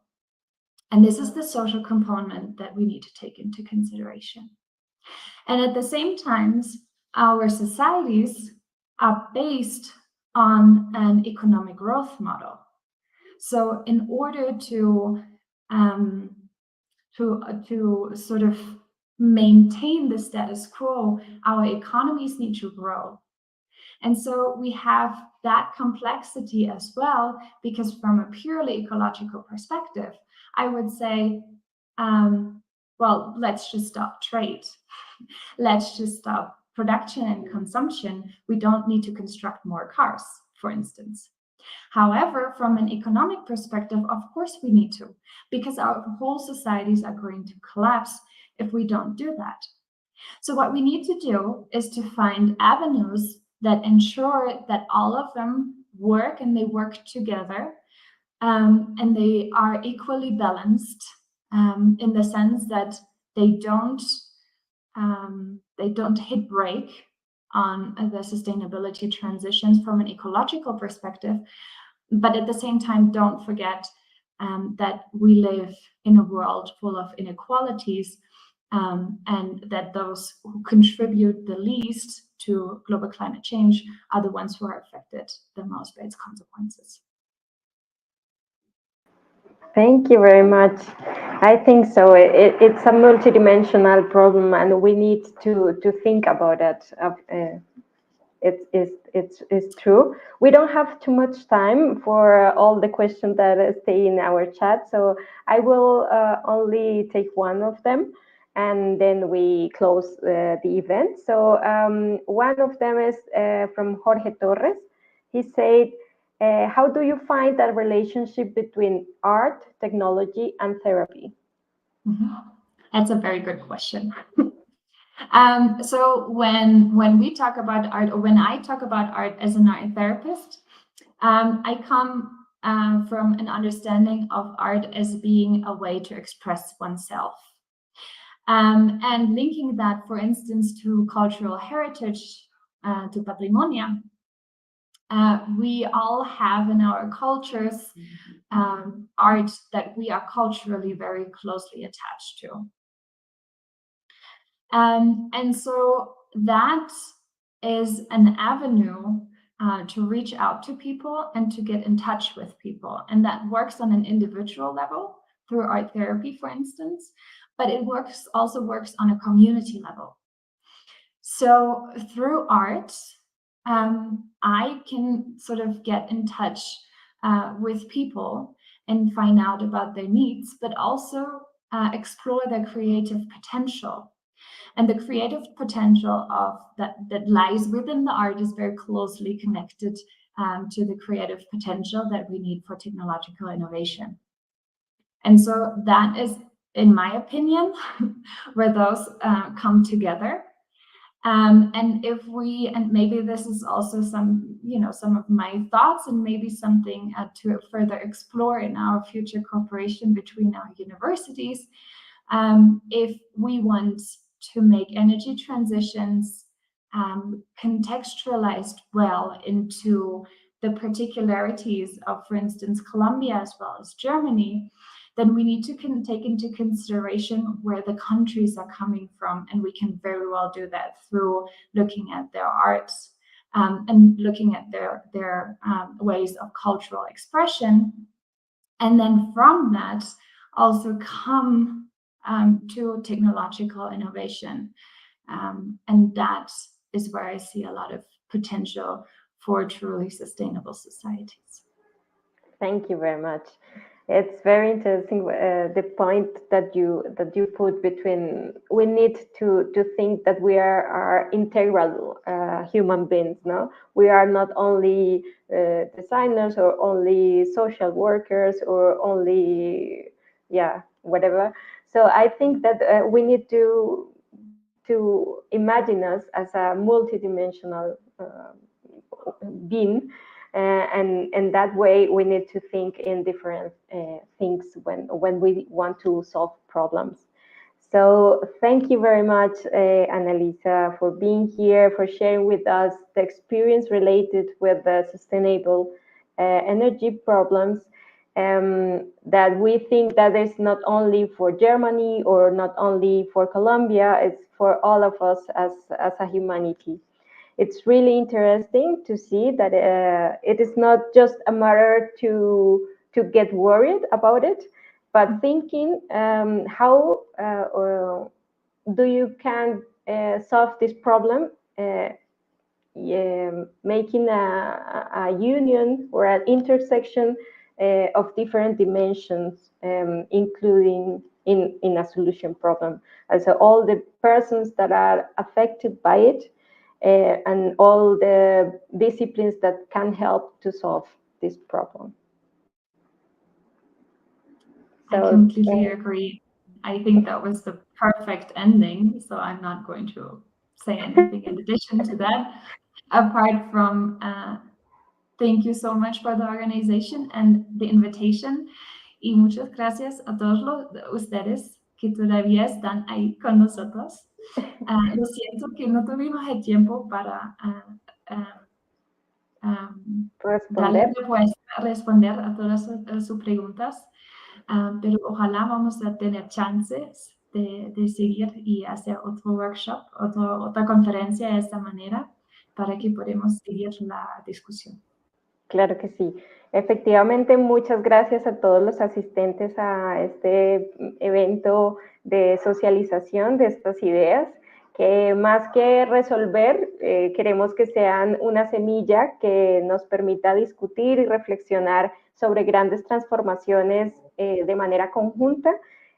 And this is the social component that we need to take into consideration. And at the same time, our societies are based on an economic growth model. So in order to sort of maintain the status quo, our economies need to grow. And so we have that complexity as well, because from a purely ecological perspective, I would say, well, let's just stop trade. Let's just stop production and consumption. We don't need to construct more cars, for instance. However, from an economic perspective, of course we need to, because our whole societies are going to collapse if we don't do that. So what we need to do is to find avenues that ensure that all of them work, and they work together, and they are equally balanced, in the sense that they don't hit break on the sustainability transitions from an ecological perspective, but at the same time don't forget that we live in a world full of inequalities, and that those who contribute the least to global climate change are the ones who are affected the most by its consequences. Thank you very much. I think so. It's a multidimensional problem, and we need to think about it it's true. We don't have too much time for all the questions that stay in our chat, so I will only take one of them, and then we close the event. So one of them is from Jorge Torres. He said, how do you find that relationship between art, technology, and therapy? Mm-hmm. That's a very good question. So when we talk about art, or when I talk about art as an art therapist, I come from an understanding of art as being a way to express oneself. And linking that, for instance, to cultural heritage, to patrimonio, we all have in our cultures art that we are culturally very closely attached to. And so that is an avenue to reach out to people and to get in touch with people. And that works on an individual level through art therapy, for instance, but it also works on a community level. So through art, I can sort of get in touch with people and find out about their needs, but also explore their creative potential. And the creative potential of that lies within the art is very closely connected to the creative potential that we need for technological innovation. And so that is, in my opinion, where those come together. And if we, and maybe this is also some of my thoughts, and maybe something to further explore in our future cooperation between our universities, if we want to make energy transitions contextualized well into the particularities of, for instance, Colombia as well as Germany, then we need to take into consideration where the countries are coming from. And we can very well do that through looking at their arts and looking at their ways of cultural expression. And then from that also come to technological innovation. And that is where I see a lot of potential for truly sustainable societies. Thank you very much. It's very interesting the point that you put between, we need to think that we are integral human beings. No, we are not only designers or only social workers or only whatever. So I think that we need to imagine us as a multidimensional being. And that way we need to think in different things when we want to solve problems. So thank you very much, Annalisa, for being here, for sharing with us the experience related with the sustainable energy problems that we think that is not only for Germany or not only for Colombia, it's for all of us as a humanity. It's really interesting to see that it is not just a matter to get worried about it, but thinking how do you can solve this problem, making a union or an intersection of different dimensions, including in a solution problem. And so all the persons that are affected by it, and all the disciplines that can help to solve this problem. So, I completely agree. I think that was the perfect ending, so I'm not going to say anything in addition to that, apart from thank you so much for the organization and the invitation, y muchas gracias a todos ustedes que todavía están ahí con nosotros. Lo siento que no tuvimos el tiempo para responder a todas sus preguntas, pero ojalá vamos a tener chances de seguir y hacer otro workshop, otra conferencia de esta manera para que podamos seguir la discusión. Claro que sí. Efectivamente, muchas gracias a todos los asistentes a este evento de socialización de estas ideas que más que resolver, queremos que sean una semilla que nos permita discutir y reflexionar sobre grandes transformaciones de manera conjunta.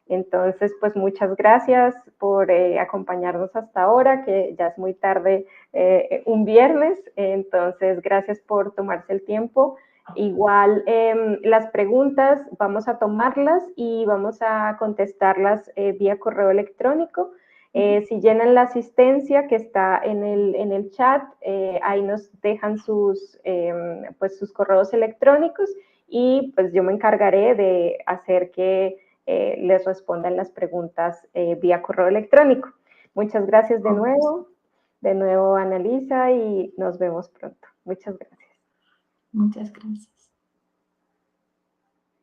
Entonces, pues muchas gracias por acompañarnos hasta ahora, que ya es muy tarde, un viernes. Entonces, gracias por tomarse el tiempo. Igual las preguntas vamos a tomarlas y vamos a contestarlas vía correo electrónico. Si llenan la asistencia que está en el chat, ahí nos dejan pues sus correos electrónicos y pues yo me encargaré de hacer que les respondan las preguntas vía correo electrónico. Muchas gracias de nuevo Annalisa, y nos vemos pronto. Muchas gracias. Muchas gracias.